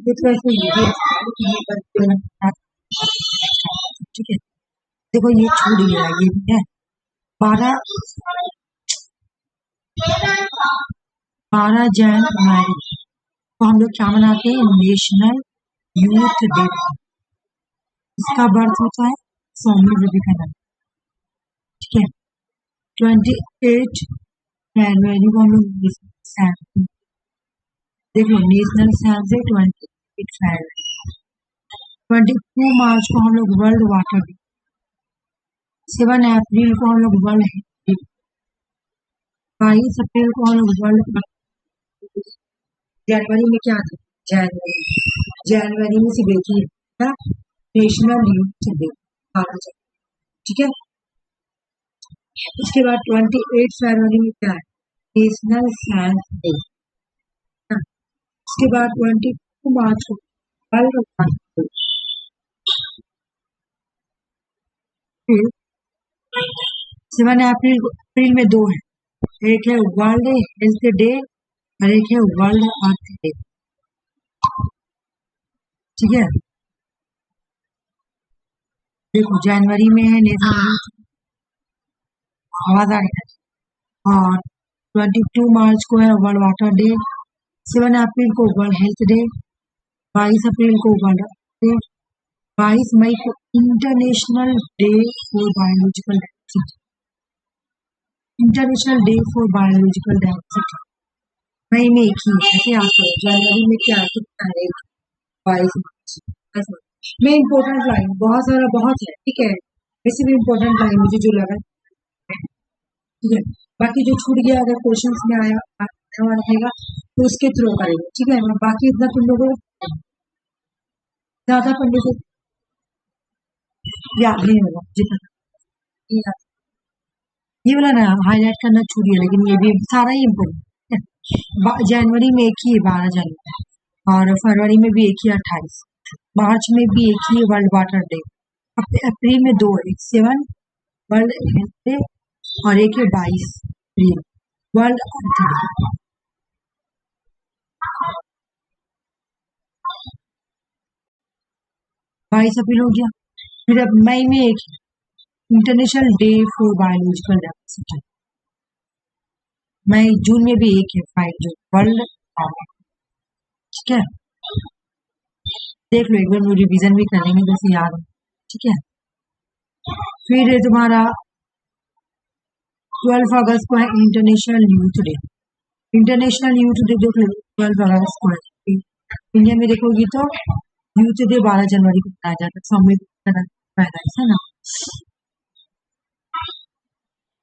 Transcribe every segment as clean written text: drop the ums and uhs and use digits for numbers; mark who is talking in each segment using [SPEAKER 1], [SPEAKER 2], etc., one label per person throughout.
[SPEAKER 1] देखो ऐसे ये भी ये करते हैं, ठीक है। देखो ये छूट गया, ये भी है 12 जनवरी तो हम लोग क्या मनाते हैं, नेशनल यूथ डे। इसका बर्थ होता है स्वामी विवेकानंद, ठीक है। 28 जनवरी को हम लोग देख लो नेशनल साइंस डे 28 जनवरी। 22 मार्च को हम लोग वर्ल्ड वाटर डे। 7 अप्रैल को हम लोग वर्ल्ड हेल्थ डे। 22 अप्रैल को हम लोग वर्ल्ड। जनवरी में क्या था, जनवरी में सिर्फ एक ही है, नेशनल यूथ डे, ठीक है। उसके बाद 28 फरवरी में क्या है, नेशनल साइंस डे। उसके बाद 22 मार्च को वर्ल्ड वाटर डे। 7 अप्रैल में दो है, एक है वर्ल्ड हेल्थ डे और एक है वर्ल्ड अर्थ डे, ठीक है। देखो जनवरी में है नेशनल आवाज आ रही है, और 22 मार्च को है वर्ल्ड वाटर डे। 7 अप्रैल को वर्ल्ड हेल्थ डे। 22 अप्रैल को वर्ल्ड डे। 22 मई को international day for biological diversity. International day for biological diversity मई में एक ही है, ऐसे याद करो। जनवरी में क्या है, कितना है, 22 मार्च में। इम्पोर्टेंट लाइन बहुत सारा बहुत है, ठीक है। वैसे भी इम्पोर्टेंट लाइन मुझे जो लगा, ठीक है। बाकी जो छूट गया अगर क्वेश्चंस में आया रहेगा तो उसके थ्रू करेंगे, ठीक है। बाकी इतना तुम लोगों को ज्यादा पढ़ने से याद नहीं होगा जितना ये वाला ना हाईलाइट करना छूट गया, लेकिन ये भी सारा ही इम्पोर्टेंट है। जनवरी में एक ही है 12 जनवरी, और फरवरी में भी एक ही 28, मार्च में भी एक ही वर्ल्ड वाटर डे। अप्रैल में दो है, 7 वर्ल्ड हेल्थ डे और एक है 22 अप्रैल वर्ल्ड अर्थ डे। 22 अप्रैल हो गया। फिर अब मई में एक international day for biological diversity. मई जून में भी एक है 5 जून वर्ल्ड, ठीक है। देख लो एक बार रिवीजन भी करेंगे जैसे याद हो, ठीक है। फिर तुम्हारा 12 अगस्त को है international youth day. International youth day देख लो 12 अगस्त को है। इंडिया में देखोगी तो यूथ डे 12 जनवरी को मनाया जाता है, स्वामी पैदाइश है ना।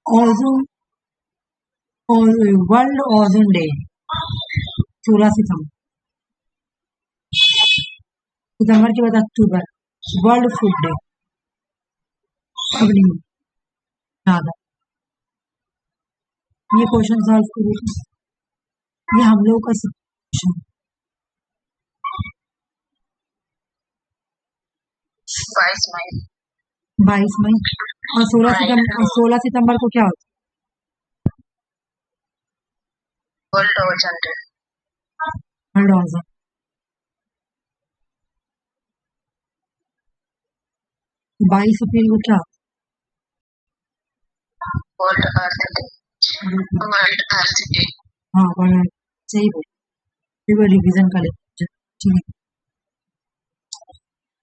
[SPEAKER 1] ओजोन वर्ल्ड ओजोन डे 16 सितंबर के बाद अक्टूबर वर्ल्ड फूड डे। ये क्वेश्चन सॉल्व करो, ये हम लोग का क्वेश्चन 22 मई और 16 सितंबर को क्या होता है, वर्ल्ड ओजोन डे। 22 अप्रैल को क्या, वर्ल्ड अर्थ डे। हाँ वर्ल्ड, सही बोल, रिवीजन कर लेते, ठीक है।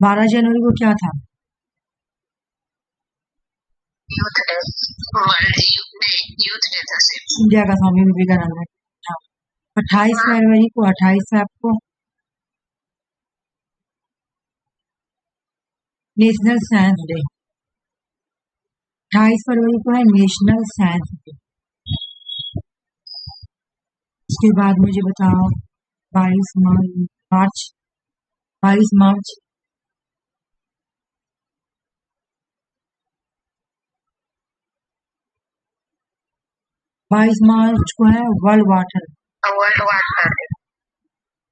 [SPEAKER 1] 12 जनवरी को क्या था, यूथ डे, यूथ डे था इंडिया का, स्वामी विवेकानंद है। 28 फरवरी को, 28 फरवरी को नेशनल साइंस डे। 28 फरवरी को है नेशनल साइंस डे। उसके बाद मुझे बताओ 22 मार्च 22 मार्च को है वर्ल्ड वाटर,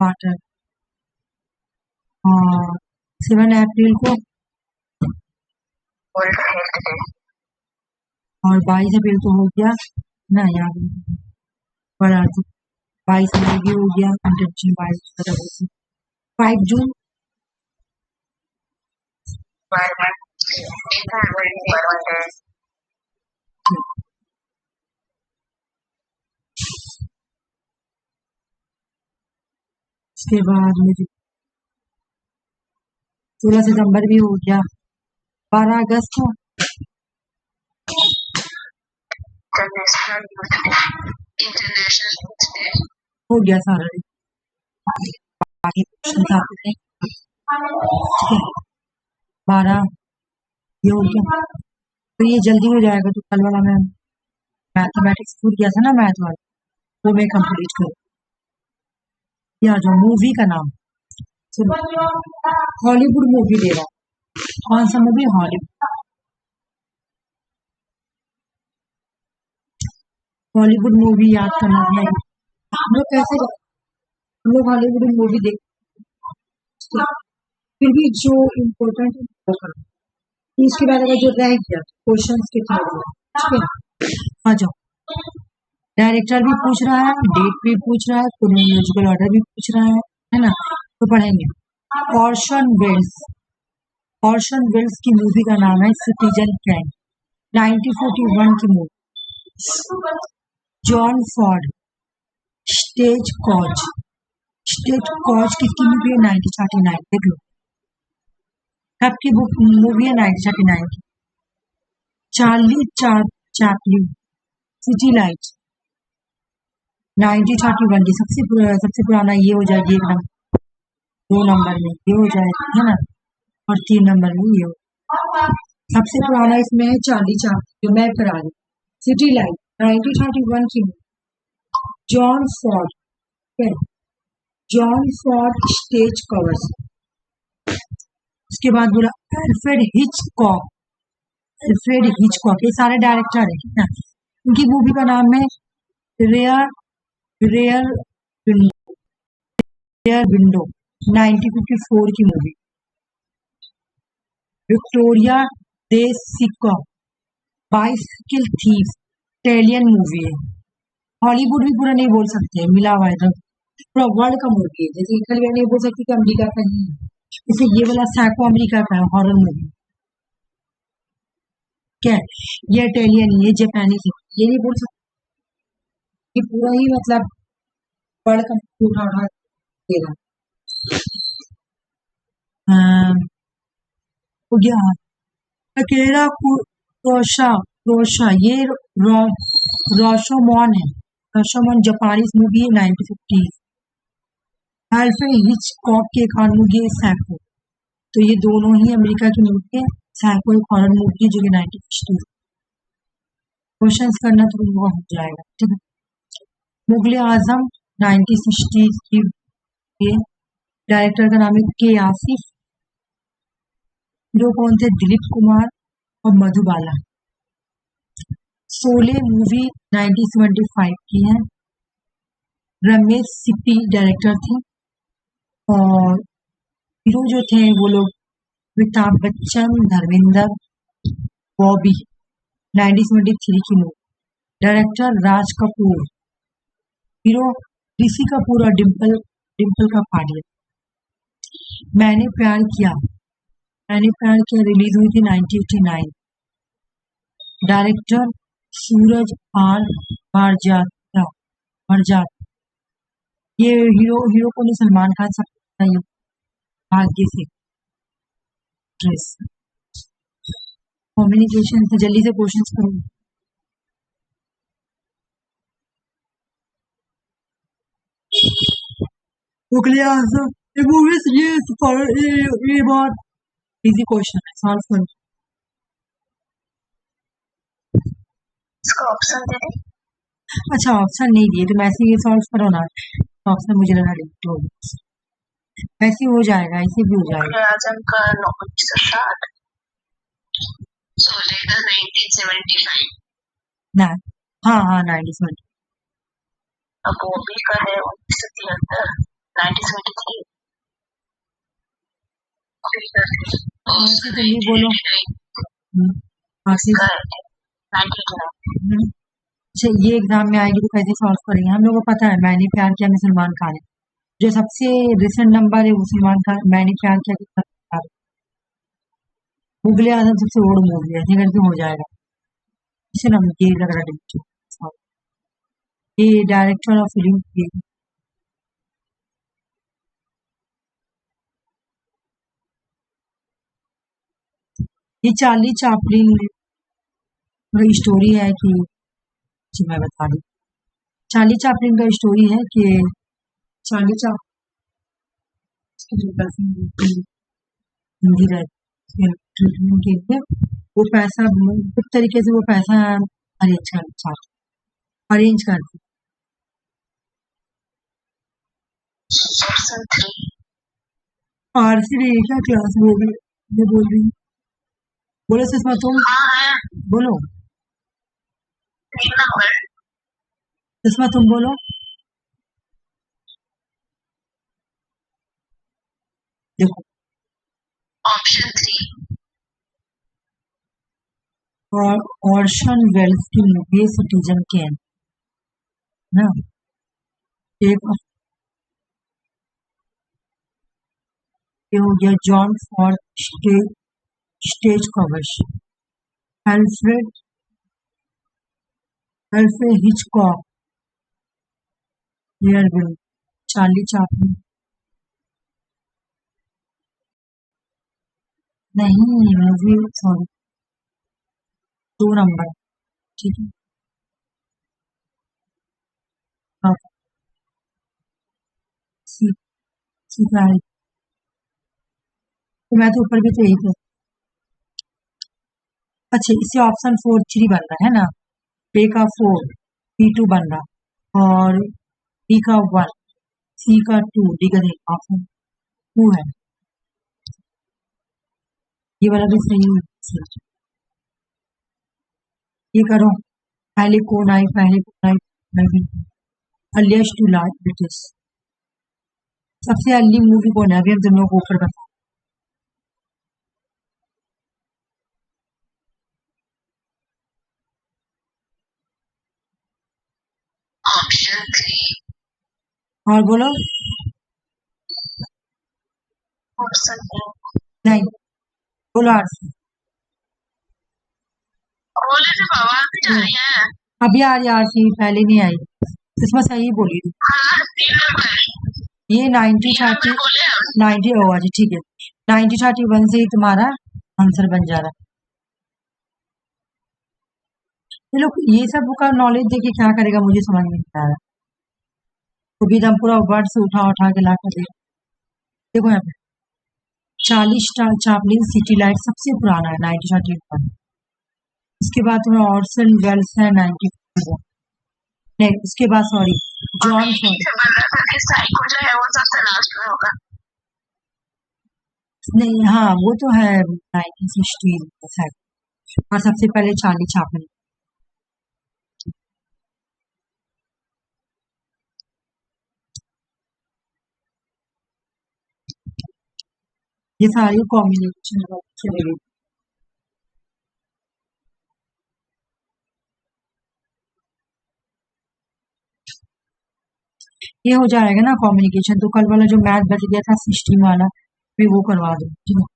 [SPEAKER 1] वाटर। और 7 अप्रैल को वर्ल्ड हेल्थ डे, और 22 अप्रैल को हो गया ना याद, 22 में ये हो गया इंटरनेशनल बायोडाइवर्सिटी। 5 जून उसके बाद मुझे 16 सितंबर भी हो गया। 12 अगस्त को हो गया सारा दिन। बाकी क्वेश्चन आपने 12 ये हो गया, तो ये जल्दी हो जाएगा। तो कल वाला मैं मैथमेटिक्स पूछ गया था ना, मैथ वाला, वो मैं कंप्लीट करूँ। या जो मूवी का नाम हॉलीवुड मूवी दे रहा, कौन सा मूवी? हॉलीवुड मूवी याद करना है। हम लोग कैसे हम लोग हॉलीवुड मूवी देख, फिर भी जो इम्पोर्टेंट है इसके बाद अगर जो रह गया क्वेश्चन के थ्रू, आ जाओ। डायरेक्टर भी पूछ रहा है, डेट भी पूछ रहा है, क्रोनोलॉजिकल ऑर्डर भी पूछ रहा है ना, तो पढ़ेंगे। ऑर्सन वेल्स की मूवी का नाम है सिटीजन कैन, 1941 की मूवी। जॉन फॉर्ड स्टेज कॉच किसकी मूवी है? 1939। देख लो कब की बुक मूवी है? 1939 की। चार्ली चैपलिन सिटी लाइट, 1931 की। सबसे पुराना ये हो जाएगी एकदम 2 नंबर में, ये हो जाएगा है ना, और 3 नंबर में ये हो। सबसे पुराना इसमें है चार्ली चैपलिन, जो मैं करा रही। सिटी लाइट 1931 की। John Ford stage covers. उसके बाद बोला अल्फ्रेड हिचकॉक, ये सारे डायरेक्टर है, ठीक है। उनकी मूवी का नाम है रेयर विंडो, 1954 की मूवी। विक्टोरिया दे सिका, बाइसिकल थीफ, इटालियन मूवी है। हॉलीवुड भी पूरा नहीं बोल सकते, मिला हुआ है पूरा वर्ल्ड का मूवी है। जैसे इटली नहीं बोल सकती कि अमेरिका का ही, जैसे ये वाला सैको अमेरिका का है हॉरर मूवी, क्या है ये इटालियन, ये जापानीज, ये नहीं बोल सकते। ये पूरा ही मतलब वर्ल्ड का उठा देगा। हो गया अकेला रोशा, ये रोशोमोन है। रोशोमोन जापानीज मूवी है, 1950। अल्फ्रेड हिचकॉक की एक और मूवी है सैको, तो ये दोनों ही अमेरिका की मूवी है। सैको एक हॉरर मूवी है जो कि 1950। क्वेश्चंस करना तो वो हो जाएगा, ठीक है। मुगले आजम 1960 की, डायरेक्टर का नाम है के आसिफ। हीरो कौन थे? दिलीप कुमार और मधुबाला। शोले मूवी 1975 की है, रमेश सिप्पी डायरेक्टर थे, और हीरो जो थे वो लोग अमिताभ बच्चन, धर्मेंद्र, बॉबी। 1973 की movie, director Raj Kapoor, hero Rishi Kapoor और डिम्पल का पाडिया। मैंने प्यार किया रिलीज हुई थी 1989, डायरेक्टर सूरज आर बड़जात्या। ये हीरो को नहीं, सलमान खान सब भाग्य से ड्रेस। कम्युनिकेशन से जल्दी से क्वेश्चंस करो। ये बहुत इजी क्वेश्चन है, सॉल्व करो। इसका ऑप्शन दे दे। अच्छा ऑप्शन नहीं दिए तो मैं ऐसे ही सॉल्व करो ना, ऑप्शन मुझे लगा डिलीट हो गया। ऐसे हो जाएगा, ऐसे भी हो जाएगा। आजम का 1960, शोले का 1975 ना, हाँ 1970। अब बॉबी का है 1973, 1973। बोलो 1989। अच्छा, ये एग्जाम में आएगी तो कैसे सॉल्व करेंगे? हम लोग को पता है मैंने प्यार किया में सलमान खान है, जो सबसे रिसेंट नंबर है वो सलमान खान मैंने प्यार किया के साथ। मुगले आजम सबसे ओल्ड मूवी है, ऐसे करके हो जाएगा। इसे ना ये लग रहा है ये डायरेक्टर ऑफ फिल्म ये चार्ली चापलिन स्टोरी है कि जी मैं बता रही हूँ। चार्ली चापलिन का स्टोरी है कि चार्ली चापलिन की जो गर्लफ्रेंड हिंदी रहती है ट्रीटमेंट के लिए वो पैसा किस तरीके से वो पैसा अरेंज करती आरसी रही क्या क्लास वो भी ये बोल रही हूँ। बोलो सुषमा तुम बोलो सुषमा तुम बोलो देखो और ऑर्शन वेल्स की मूवी सिटीजन कैन ना एक ये हो गया John Ford Stagecoach Alfred Alfred Hitchcock एयरविल चार्ली चापलिन नहीं मूवी सॉरी 2 नंबर ठीक है हाँ, सी सी का है तो मैं तो ऊपर भी तो यही थे अच्छा इससे ऑप्शन 4 3 बन रहा है ना पे का 4 P2 बन रहा और B का 1 C का 2 D का 3 ऑप्शन 2 है ये वाला भी सही है ये करो पहले कौन आई अर्लीस्ट टू लार्ज ब्रिटिश सबसे अर्ली मूवी कौन है अभी हम तुम लोग को ऊपर बता और बोलो नहीं बोलो आंसर अभी आ रही आरसी पहले नहीं आई इसमें सही बोली थी ये 90 ओ अच्छा ठीक है 90-31 से ही तुम्हारा आंसर बन जा रहा है ये लोग ये सब का नॉलेज देके क्या करेगा मुझे समझ में नहीं आ रहा तो भी हम पूरा वर्ड से उठा उठा के ला कर देखो यहाँ पे चार्ली चापलिन सिटी लाइट सबसे पुराना है 1931 उसके बाद तुम्हें ऑर्सन वेल्स है 94 नहीं उसके बाद सॉरी जॉन नहीं हाँ वो तो है 1960 और सबसे पहले चार्ली चापलिन ये सारी कॉम्बिनेशन चलेगी ये हो जाएगा ना कम्युनिकेशन तो कल वाला जो मैथ बच गया था सिस्टम वाला फिर वो करवा दो ठीक है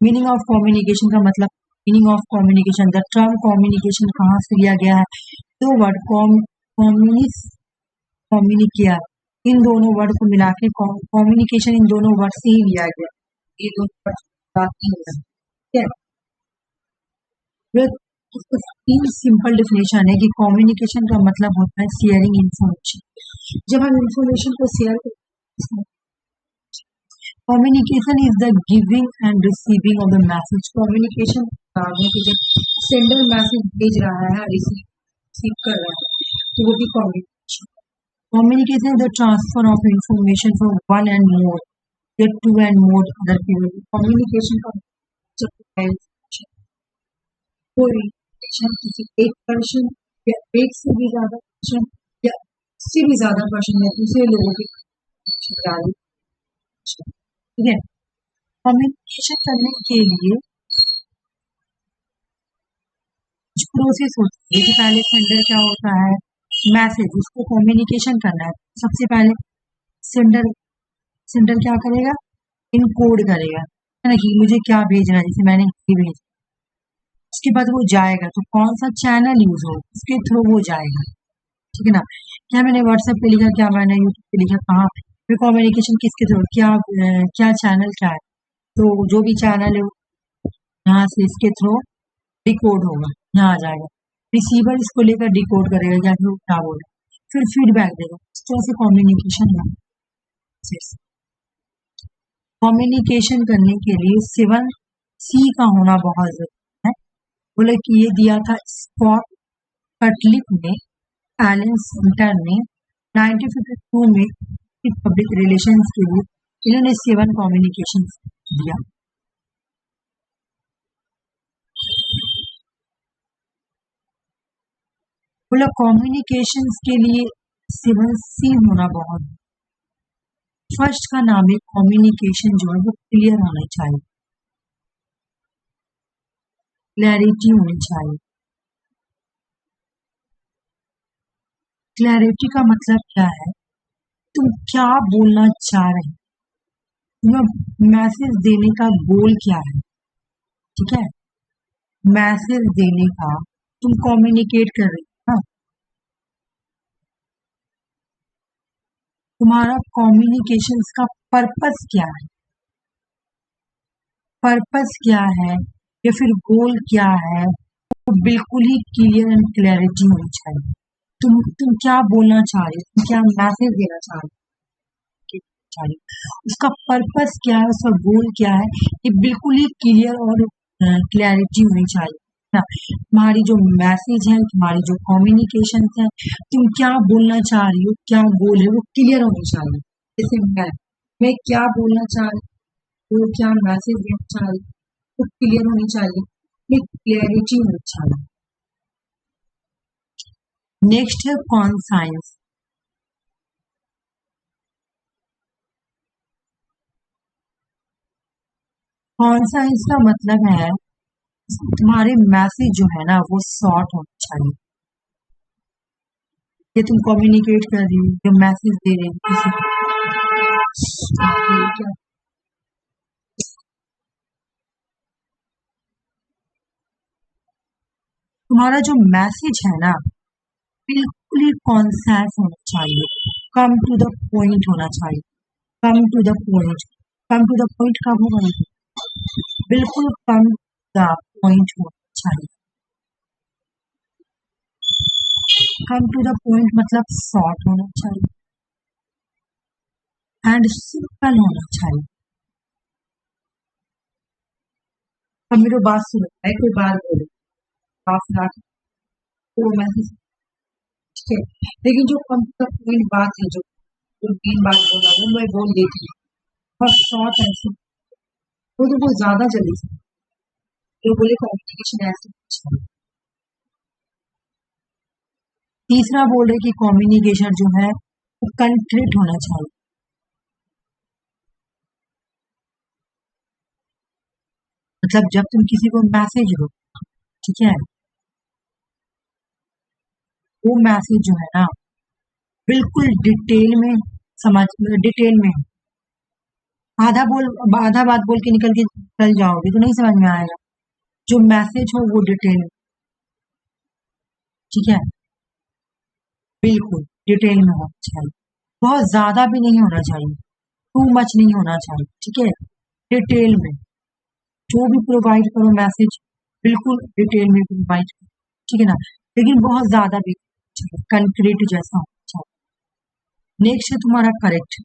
[SPEAKER 1] मीनिंग ऑफ कम्युनिकेशन का मतलब meaning of communication the term communication कहाँ से लिया गया है तो वर्ड कम्युनिकेट इन दोनों वर्ड को मिला के कम्युनिकेशन इन दोनों वर्ड से ही लिया गया ये दोनों वर्ड बात नहीं हो सकती ठीक है इसका 3 सिंपल डेफिनेशन है कि कम्युनिकेशन का मतलब होता है शेयरिंग इंफॉर्मेशन जब हम इंफॉर्मेशन को शेयर करते हैं communication is the giving and receiving of the message communication कि जब सेंडर मैसेज भेज रहा है रिसीव कर रहा है तो वो भी communication communication is the transfer of information from one and more get two and more other people communication का कोई किसी एक पर्सन या एक से भी ज्यादा पर्सन या उससे भी ज्यादा पर्सन या दूसरे लोगों के ठीक है कम्युनिकेशन करने के लिए कुछ प्रोसेस होती देखिए पहले सेंडर क्या होता है, मैसेज, उसको कम्युनिकेशन करना है। सबसे पहले सेंडर सेंडर क्या करेगा, इनकोड करेगा, है ना, कि मुझे क्या भेजना है, जैसे मैंने ये भेजा। उसके बाद वो जाएगा, तो कौन सा चैनल यूज हो, उसके थ्रू वो जाएगा, ठीक है ना। क्या मैंने व्हाट्सएप पे लिखा, क्या मैंने यूट्यूब पे लिखा, कहाँ फिर कम्युनिकेशन किसके थ्रू, क्या चैनल क्या है, तो जो भी चैनल है यहाँ से इसके थ्रू डिकोड होगा, यहाँ आ जाएगा। रिसीवर इसको लेकर डिकोड करेगा क्या फिर क्या बोल रहा है, फिर फीडबैक देगा। इस तरह से कम्युनिकेशन है। कम्युनिकेशन करने के लिए 7C का होना बहुत जरूरी है। बोले कि ये दिया था स्कॉट कटलिप ने, एलन सेंटर ने 1952 में पब्लिक रिलेशंस के लिए इन्होंने 7 कम्युनिकेशन दिया। बोला कम्युनिकेशंस के लिए 7C होना बहुत। फर्स्ट का नाम है कम्युनिकेशन जो है वो क्लियर होना चाहिए, क्लैरिटी होनी चाहिए। क्लैरिटी का मतलब क्या है, तुम क्या बोलना चाह रहे हो, तुम्हें मैसेज देने का गोल क्या है, ठीक है, मैसेज देने का तुम कम्युनिकेट कर रहे हो ना, तुम्हारा कम्युनिकेशन का पर्पस क्या है, पर्पस क्या है या फिर गोल क्या है, वो बिल्कुल ही क्लियर एंड क्लैरिटी होनी चाहिए। तुम क्या बोलना चाह रहे हो, तुम क्या मैसेज देना चाह रहे हो, उसका पर्पस क्या है, उसका गोल क्या है, ये बिल्कुल ही क्लियर और क्लैरिटी होनी चाहिए ना। तुम्हारी जो मैसेज है, तुम्हारी जो कम्युनिकेशन है, तुम क्या बोलना चाह रही हो, क्या गोल है, वो क्लियर होनी चाहिए। जैसे मैं क्या बोलना चाह रही हूँ, क्या मैसेज देना चाह रही हूँ, वो क्लियर होनी चाहिए, एक क्लैरिटी होनी चाहिए। नेक्स्ट है कॉन्साइंस। कॉन्साइंस का मतलब है तुम्हारे मैसेज जो है ना वो शॉर्ट होना चाहिए। ये तुम कम्युनिकेट कर रही हो, जो मैसेज दे रहे हो किसी को, तुम्हारा जो मैसेज है ना बिल्कुल ही कॉन्साइज होना चाहिए, कम टू द पॉइंट होना चाहिए, come to the point. Come to the point कब होगा, बिल्कुल कम द पॉइंट होना चाहिए। कम टू द पॉइंट मतलब शॉर्ट होना चाहिए एंड सिंपल होना चाहिए। अब मेरी बात सुनो, मैं कोई बात बोलूं, आप ना तो मैसेज, ठीक है, लेकिन जो कम टू द पॉइंट बात है, जो मेन बात बोला वो मैं बोल देती हूँ और शॉर्ट ऐसे, वो तो वो ज्यादा जल्दी से, जो बोले कम्युनिकेशन ऐसे अच्छा है। तीसरा बोल रहे कि कम्युनिकेशन जो है वो कंक्रीट होना चाहिए। मतलब जब तुम किसी को मैसेज दो, ठीक है, वो मैसेज जो है ना बिल्कुल डिटेल में, समझ डिटेल में, आधा बात बोल के निकल के चल जाओगे तो नहीं समझ में आएगा। जो मैसेज हो वो डिटेल, ठीक है, बिल्कुल डिटेल में होना चाहिए, बहुत ज्यादा भी नहीं होना चाहिए, टू मच नहीं होना चाहिए, ठीक है, डिटेल में जो भी प्रोवाइड करो मैसेज बिल्कुल डिटेल में प्रोवाइड करो, ठीक है ना, लेकिन बहुत ज्यादा भी कंक्रीट जैसा होना चाहिए। नेक्स्ट है तुम्हारा करेक्ट।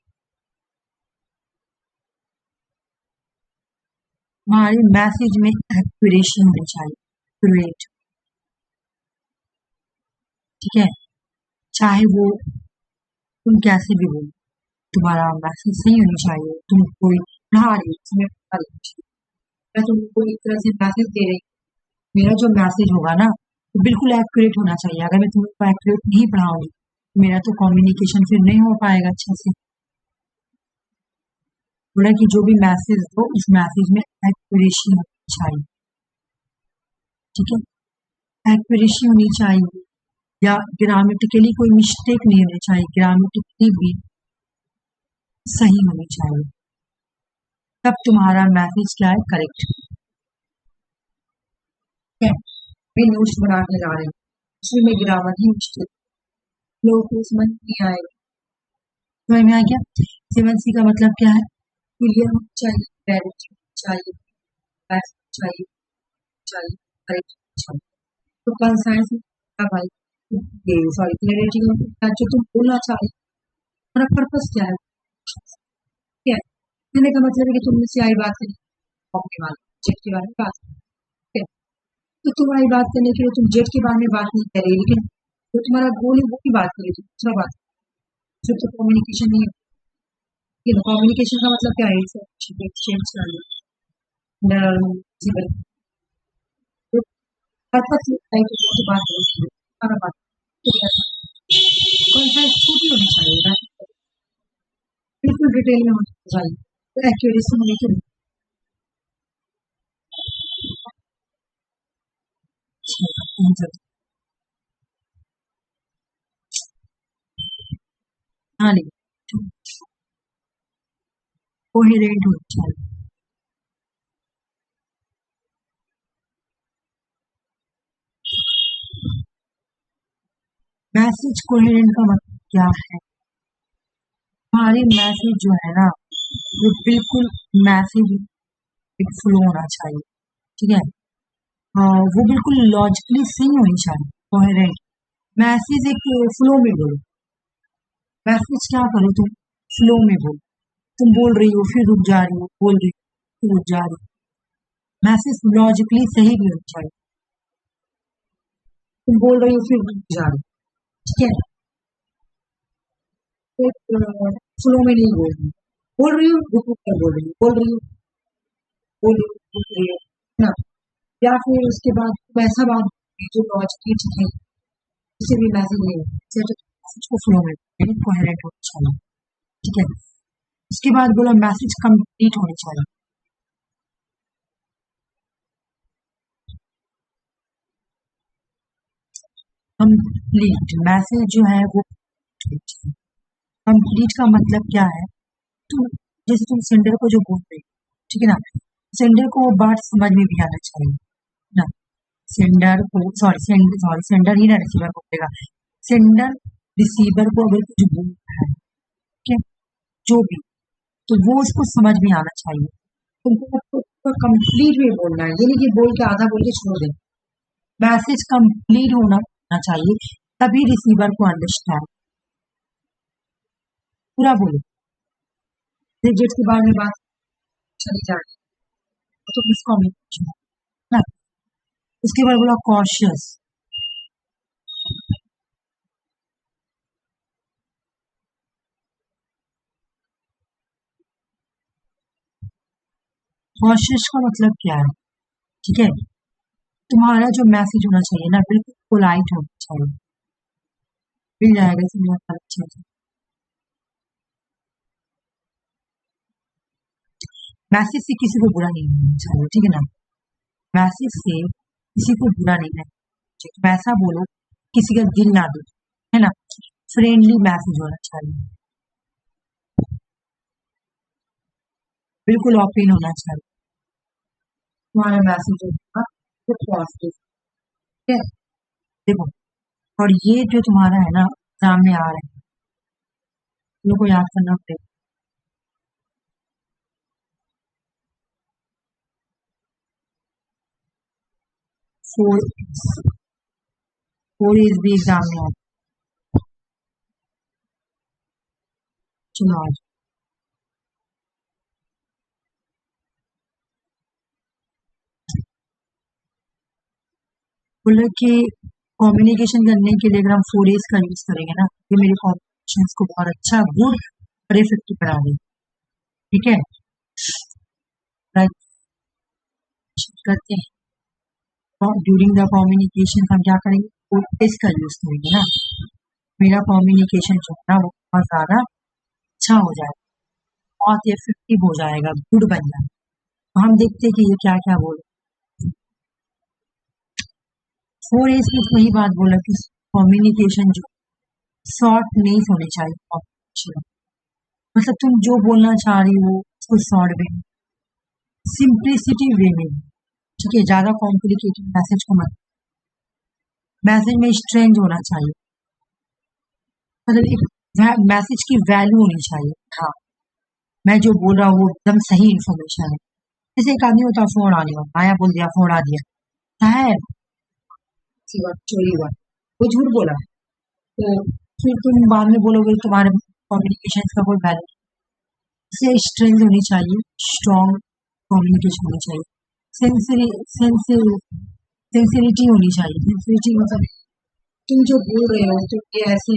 [SPEAKER 1] तुम्हारे मैसेज में एक्यूरेसी होनी चाहिए, एक्यूरेट, ठीक है, चाहे वो तुम कैसे भी बोलो, तुम्हारा मैसेज सही होनी चाहिए। तुम कोई पढ़ा रही हो, तुम्हें पता लगना चाहिए, मैं तुमको एक तरह से मैसेज दे रही हूँ, मेरा जो मैसेज होगा ना वो बिल्कुल एक्यूरेट होना चाहिए। अगर मैं तुमको एक्यूरेट नहीं पढ़ाऊंगी मेरा तो कम्युनिकेशन फिर नहीं हो पाएगा अच्छे से। बोला कि जो भी मैसेज दो उस मैसेज में एक्यूरेसी होनी चाहिए, ठीक है, एक्यूरेसी होनी चाहिए या ग्रामेटिकली कोई मिस्टेक नहीं होनी चाहिए, ग्रामेटिकली भी सही होनी चाहिए, तब तुम्हारा मैसेज क्या है, करेक्ट है। मैं नोट्स बनाने जा रही हूँ, उसमें मैं ग्रामर ही मिस्टेक लोगों को समझ नहीं आएगा। समझ में आ गया? 7C का मतलब क्या है, क्लियर होना चाहिए, क्लैरिटी चाहिए, चाहिए चाहिए, करेक्ट चाहिए। तो कंसाइंस का भाई ये सॉरी क्लैरिटी जो तुम बोलना चाहे, तुम्हारा पर्पस क्या है, क्या है कहने का मतलब है कि तुम मुझसे आई बात करें अपने वाले जेट के बारे में बात करें, ठीक है? तो तुम्हारी बात करने के लिए तुम जेट के बारे में बात नहीं कर रही, लेकिन जो तुम्हारा गोल है वो भी बात करेगी, दूसरा बात जो तो कम्युनिकेशन नहीं है। कम्युनिकेशन का मतलब क्या है, एक्सचेंज करना, पर्पस है कि कौन सी बात करेगी, सारा बात कौन सा छोटी होनी चाहिए ना, बिल्कुल डिटेल में होनी चाहिए, तो एक्यूरेसी होनी चाहिए। हाँ कोहेरेंट होनी चाहिए। मैसेज कोहेरेंट का मतलब क्या है, हमारी मैसेज जो है ना वो बिल्कुल मैसेज एक फ्लो होना चाहिए, ठीक है? वो बिल्कुल लॉजिकली सही होनी चाहिए, कोहेरेंट मैसेज एक फ्लो में बोलो, मैसेज क्या करो तुम फ्लो में बोलो, तुम बोल रही हो फिर रुक जा रही हो, बोल रही हो फिर रुक जा रही हो, मैसेज लॉजिकली सही भी होना चाहिए, तुम बोल रही हो फिर रुक जा रही हो, ठीक है? एक फ्लो में नहीं बोल रही हो रुक रुक कर बोल रही हो, बोल रही हो बोल रही हो ना, या फिर उसके बाद तुम ऐसा बात जो लॉजिकली ठीक है, उसे भी मैसेज नहीं है, मैसेज को फ्लो में कोहेरेंट होना चाहिए, ठीक है? उसके बाद बोला मैसेज कंप्लीट होनी चाहिए, कंप्लीट मैसेज जो है वो कंप्लीट का मतलब क्या है, तुम जैसे तुम सेंडर को जो बोल रहे हो, ठीक है ना, सेंडर को वो बात समझ में भी आना चाहिए ना, सेंडर को सॉरी सेंडर ही ना रिसीवर को बोलेगा, सेंडर रिसीवर को अगर कुछ बोल रहा है, ठीक है, जो भी, तो वो उसको समझ में आना चाहिए, तुमको कंप्लीट में बोलना है, ये नहीं कि बोल के आधा बोल के छोड़ दे, मैसेज कंप्लीट होना चाहिए, तभी रिसीवर को अंडरस्टैंड, पूरा बोलो, रिजेक्ट के बारे में बात चली जा रही है तो इसको ना, उसके बाद बोला कॉशियस, कॉशियस का मतलब क्या है, ठीक है, तुम्हारा जो मैसेज होना चाहिए ना बिल्कुल पोलाइट होना चाहिए, मिल जाएगा समझ अच्छा से, मैसेज से किसी को बुरा नहीं होना चाहिए, ठीक है ना, मैसेज से किसी को बुरा नहीं है, तुम ऐसा बोलो किसी का दिल ना दो, है ना, फ्रेंडली मैसेज होना चाहिए, बिल्कुल ओपन होना चाहिए, तुम्हारा मैसेज होगा वो पॉजिटिव, ठीक है? देखो, और ये जो तुम्हारा है ना सामने आ रहा है, लोगों को याद करना पड़ेगा, 4 भी एग्जाम में आता, चलो आज बोला कि कम्युनिकेशन करने के लिए अगर हम 4 का यूज करेंगे ना, ये मेरे कम्युनिकेशन को बहुत अच्छा गुड और इफेक्टिव बना देगा, ठीक है? करते हैं ड्यूरिंग द कम्युनिकेशन हम क्या करेंगे, 4 का यूज करेंगे ना, मेरा कम्युनिकेशन जो है ना वो बहुत ज्यादा अच्छा हो जाएगा, बहुत इफेक्टिव हो जाएगा, गुड बन जाएगा, तो हम देखते हैं कि ये क्या क्या बोल 4 एज में वही बात बोला कि कम्युनिकेशन जो शॉर्ट नहीं होनी चाहिए communication। मतलब तुम जो बोलना चाह रही हो उसको शॉर्ट वे में, सिंप्लिसिटी वे में, ठीक है, ज्यादा कॉम्प्लिकेटेड मैसेज को मत, मैसेज में स्ट्रेंथ होना चाहिए, मतलब एक मैसेज की वैल्यू होनी चाहिए। हाँ, मैं जो बोल रहा हूँ वो एकदम सही इन्फॉर्मेशन है। जैसे एक आदमी होता, फोन आ गया, आया बोल दिया, फोन आ दिया, साहब सी बात चोरी हुआ, वो झूठ बोला, तो फिर तुम बाद में बोलोगे तुम्हारे कम्युनिकेशन का कोई वैल्यू, इससे स्ट्रेंथ होनी चाहिए, स्ट्रॉन्ग कम्युनिकेशन होनी चाहिए, सेंसरी सेंसिरिटी होनी चाहिए। सेंसिरिटी मतलब तुम जो बोल रहे हो तो ये ऐसे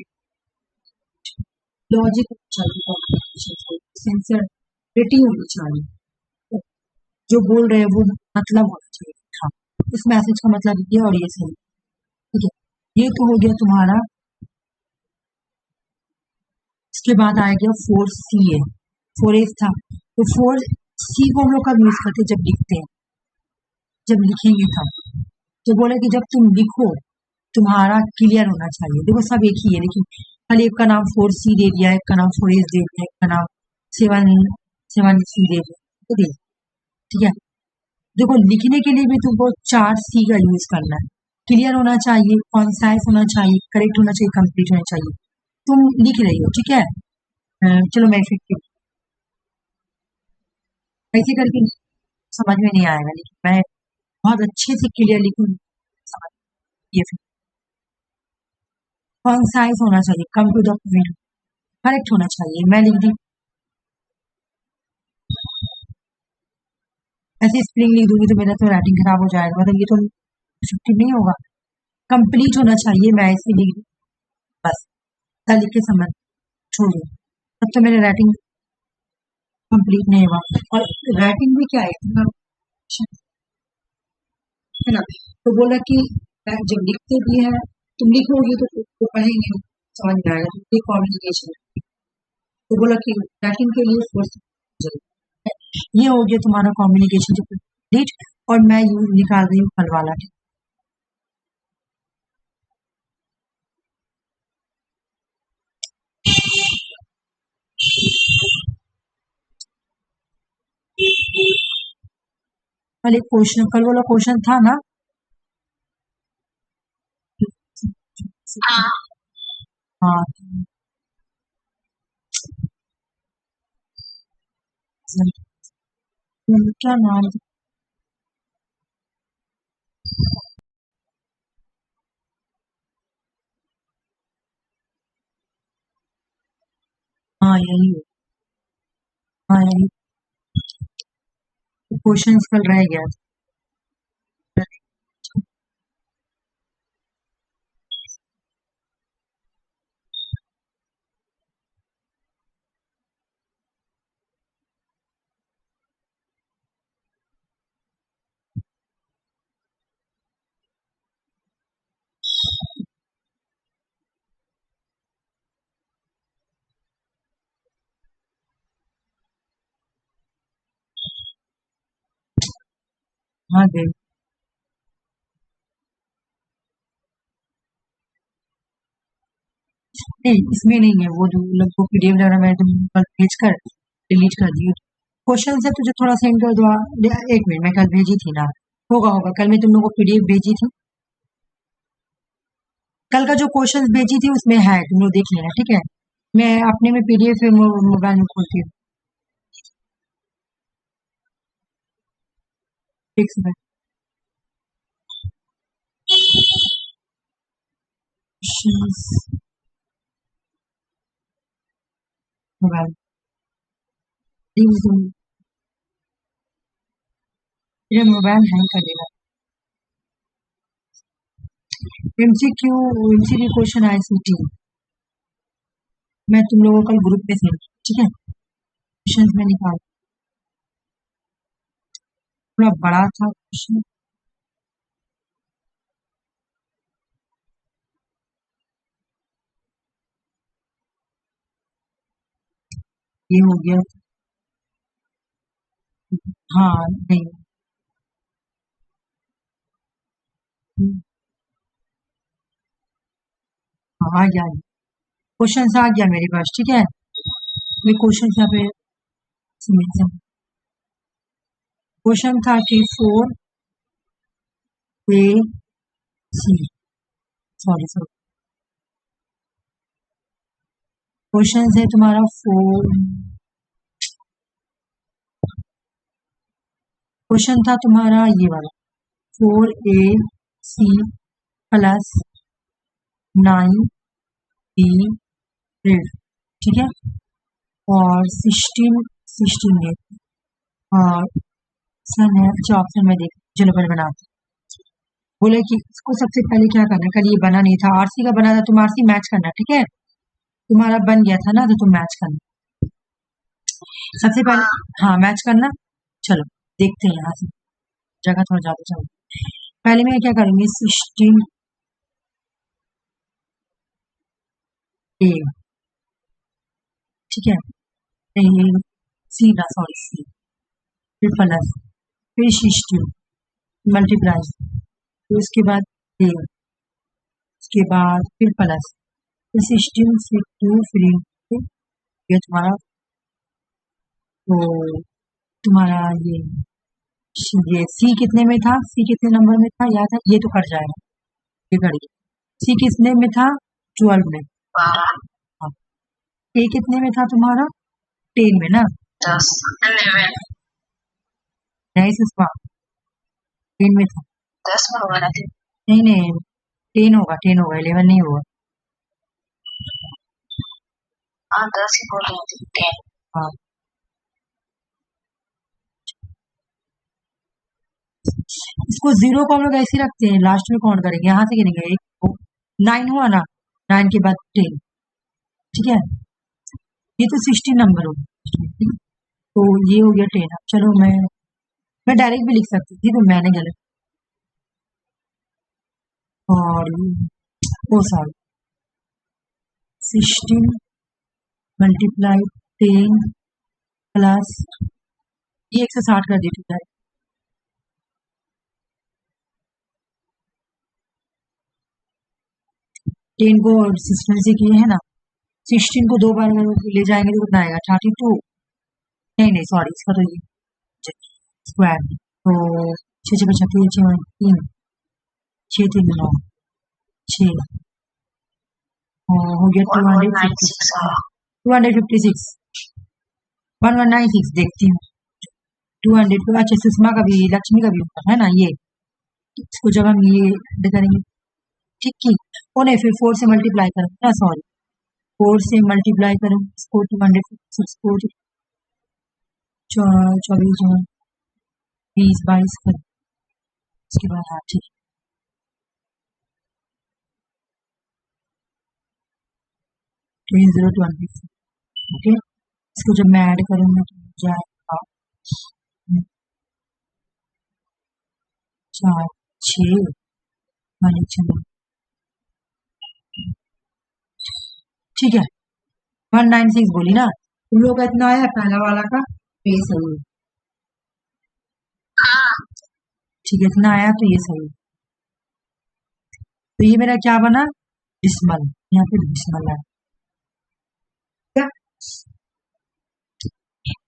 [SPEAKER 1] लॉजिक होनी चाहिए, कम्युनिकेशन सेंसिटिविटी होनी चाहिए, जो बोल रहे हैं वो मतलब होना चाहिए। हाँ, इस मैसेज का मतलब ये और ये सही, ठीक है। ये तो हो गया तुम्हारा। इसके बाद आ गया 4 CA, 4 एज था, तो 4 C को हम लोग कब यूज करते हैं, जब लिखते हैं, जब लिखेंगे तब। तो बोले कि जब तुम लिखो तुम्हारा क्लियर होना चाहिए। देखो सब एक ही है, लेकिन खाली एक का नाम 4C दे दिया, एक का नाम 4 एज दे दिया, एक का नाम 7C दे दिया, ठीक है। देखो लिखने के लिए भी तुमको 4C का यूज करना है। क्लियर होना चाहिए, कॉन्साइज होना चाहिए, करेक्ट होना चाहिए, कंप्लीट होना चाहिए। तुम लिख रही हो, ठीक है, चलो मैं इफेक्टिव ऐसे करके समझ में नहीं आएगा, लेकिन मैं बहुत अच्छे से क्लियर लिखूँ, समझ, ये कॉन्साइज होना चाहिए, come to the point, correct होना चाहिए। मैं लिख दी ऐसे स्प्रिंग लिख दूंगी तो मेरा तो राइटिंग खराब हो जाएगा, मतलब ये तो इफेक्टिव नहीं होगा। कंप्लीट होना चाहिए, मैं ऐसे लिख दी बस, लिख के समझ छोड़ दो, तब तो मेरे राइटिंग कंप्लीट नहीं हुआ। और राइटिंग भी क्या है ना, तो बोला कि जब लिखते भी है, तुम लिखोगे तो पढ़ेंगे, समझ में आएगा, तो ये कम्युनिकेशन है। तो बोला कि राइटिंग के लिए फोर्स जरूरी है। ये हो गया तुम्हारा कम्युनिकेशन कंप्लीट, और मैं यूज निकाल रही हूँ फल वाला। कल एक क्वेश्चन, कल वाला क्वेश्चन था ना, हाँ, क्या नाम था? हाँ यही है, हाँ यही क्वेश्चन कल रह गया था। हाँ देख, नहीं इसमें नहीं है, वो जो लोग को पीडीएफ वगैरह मैं तुम कल भेज कर डिलीट कर दी। क्वेश्चन है तुझे थोड़ा सेंड कर दो, एक मिनट, मैं कल भेजी थी ना, होगा होगा, कल मैं तुम लोगों को पीडीएफ भेजी थी, कल का जो क्वेश्चन भेजी थी उसमें है, तुम लोग देख लेना, ठीक है। मैं अपने में पीडीएफ मोबाइल में खोलती हूँ, एक सेकंड। क्वेश्चंस मोबाइल, मेरा मोबाइल हैंग कर देगा। एमसीक्यू, एमसीक्यू क्वेश्चन आईसीटी, मैं तुम लोगों को कल ग्रुप पे सेंड, ठीक है, क्वेश्चन में निकाल, थोड़ा बड़ा था क्वेश्चन। ये हो गया, हाँ नहीं, हाँ आ गया, क्वेश्चन आ गया मेरे पास। ठीक है, मैं क्वेश्चन यहाँ पे समझते हैं। क्वेश्चन 34 ए सी, सॉरी क्वेश्चन है तुम्हारा 4, क्वेश्चन था तुम्हारा ये वाला 4ac प्लस 9b रेड। ठीक है, और 16 है और ऑप्शन है। अच्छा ऑप्शन में देख, चलो पहले बनाते हैं। बोले कि इसको सबसे पहले क्या करना है, कल ये बना नहीं था, आरसी का बना था, तुम आरसी मैच करना। ठीक है, तुम्हारा बन गया था ना, तो तुम मैच करना सबसे पहले। हाँ मैच करना। चलो देखते हैं यहाँ से, जगह थोड़ा ज्यादा चलो। पहले मैं क्या करूंगी, 16 ए, ठीक है, सी ना सॉरी सी, फिर प्लस, फिर 16 मल्टीप्लाई, फिर उसके बाद ए, उसके बाद फिर प्लस, फिर 16 फिर 2 फिर ये तुम्हारा, तो तुम्हारा ये सी कितने में था, सी कितने नंबर में था याद है, ये तो कट जाएगा, ये कट गया। सी कितने में था, 12 में। हाँ, ए कितने में था तुम्हारा, 10 में ना,
[SPEAKER 2] 10 11
[SPEAKER 1] नहीं सुषमा 10 में था,
[SPEAKER 2] 10 में होगा ना।
[SPEAKER 1] नहीं नहीं 10 होगा, 10 होगा, 11 नहीं होगा।
[SPEAKER 2] हाँ 10 ही बोल रही थी, 10।
[SPEAKER 1] हाँ इसको 0 को हम लोग ऐसे रखते हैं, लास्ट में काउंट करेंगे, यहाँ से गिनेंगे 1 9 हुआ ना, 9 के बाद 10। ठीक है, ये तो 16 नंबर हो गया, तो ये हो गया 10। अब चलो मैं डायरेक्ट भी लिख सकती थी, तो मैंने गलत, और ओ सॉरी 16 मल्टीप्लाई 10 प्लस ये 160 कर देती है, 10 को 16 से किए है ना, 16 को 2 बार ले जाएंगे तो कितना आएगा, 32, नहीं सॉरी इसका तो ये स्क्वायर, तो 6 6 36 6 3 6 3 9 6 हो गया 256 1196 देखती हूँ 200 को। अच्छा सुषमा का भी, लक्ष्मी का भी होता है ना ये, इसको जब हम ये ऐड करेंगे, ठीक की वो नहीं, फिर 4 से मल्टीप्लाई करूंगी ना, सॉरी 4 से मल्टीप्लाई करूंगी इसको, 256 को 24 20 22 कर, उसके बाद हाँ ठीक है, 2020 ओके। इसको जब मैं ऐड करूंगा तो जाएगा 4 6 ठीक है 196 बोली ना, तुम लोग का इतना आया पहला वाला का, तो ये सही है। ठीक है इतना आया तो ये सही है, तो ये मेरा क्या बना, डिसमल, यहाँ पे डिसमल है।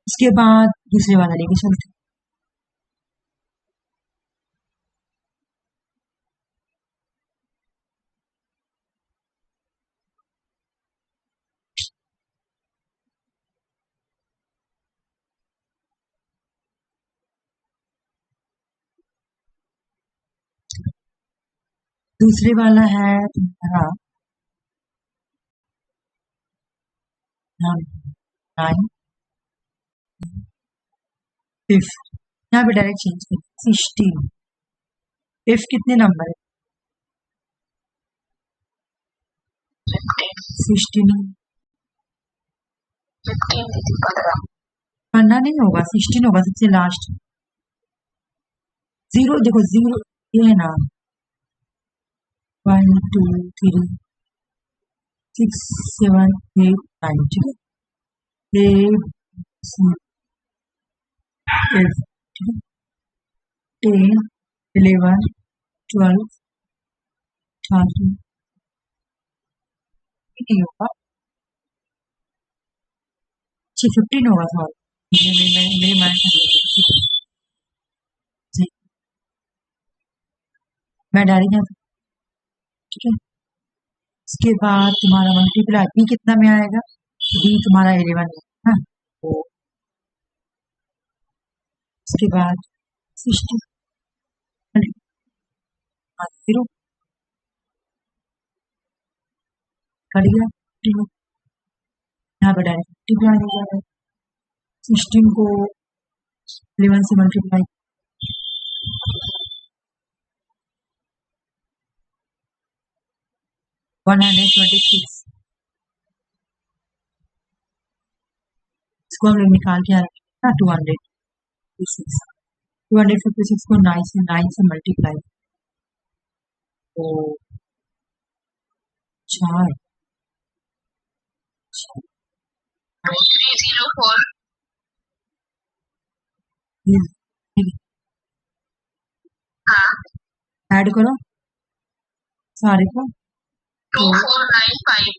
[SPEAKER 1] इसके बाद दूसरे वाला लेके चलते, दूसरे वाला है तुम्हारा 9 5, यहाँ पे डायरेक्ट चेंज कर 16, 5 कितने नंबर है, 16 15 नहीं होगा, 16 होगा सबसे लास्ट, 0 देखो 0 ये है ना, 1 2 3 6 7 8 9, ठीक है, A C F, ठीक है, 10 11 12 13 नहीं होगा, 615 होगा। सॉरी, मेरे माइंड में जी, मैं डायरी में, ठीक है। उसके बाद तुम्हारा मल्टीप्लाई बी कितना में आएगा, बी तुम्हारा 11 है ना, तो उसके बाद 60 0 कट गया, यहाँ पे डायरेक्ट मल्टीप्लाई हो जाएगा। 16 को 11 से मल्टीप्लाई, 126, इसको हम लोग निकाल के आ रखे हैं ना, 256 को 9 से मल्टीप्लाई, तो 4
[SPEAKER 2] 304 हाँ
[SPEAKER 1] ऐड करो सारे को,
[SPEAKER 2] 2495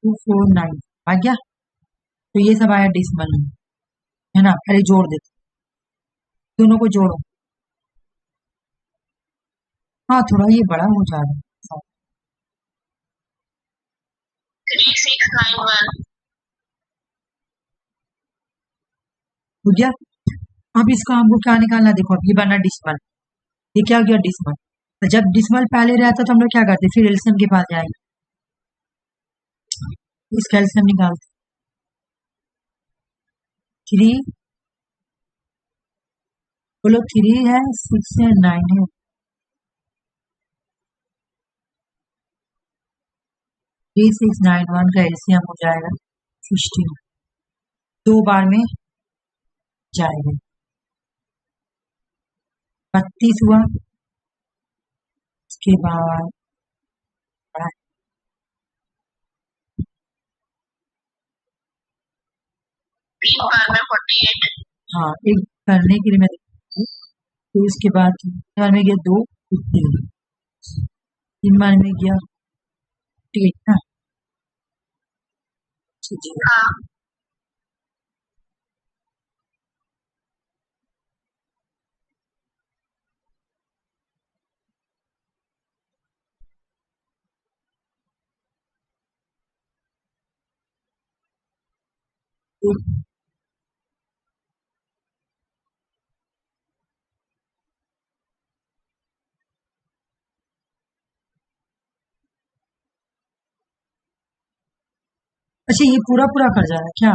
[SPEAKER 1] 249 आ गया। तो ये सब आया डेसिमल में, है ना। पहले जोड़ देते, दोनों को जोड़ो। हाँ, थोड़ा ये बड़ा हो जा रहा है।
[SPEAKER 2] 3691
[SPEAKER 1] हो गया। अब इसका हमको क्या निकालना, देखो अब ये बना डिसमल, ये क्या हो गया डिसमल। तो जब डिसमल पहले रहता तो हम लोग क्या करते, फिर एलसीएम के पास जाएंगे, इसका एलसीएम निकालते। 3 बोलो, 3 है, 6 है, 9 है, 3691 का एलसीएम हो जाएगा 16, 2 बार में जाएगा, 32 हुआ। उसके बाद
[SPEAKER 2] 3 बार में 48,
[SPEAKER 1] हाँ, एक करने के लिए मैं तो इसके बाद 3 बार में गया 2, 3 बार में गया 48 ना,
[SPEAKER 2] हाँ
[SPEAKER 1] अच्छा, ये पूरा पूरा कर जाना क्या,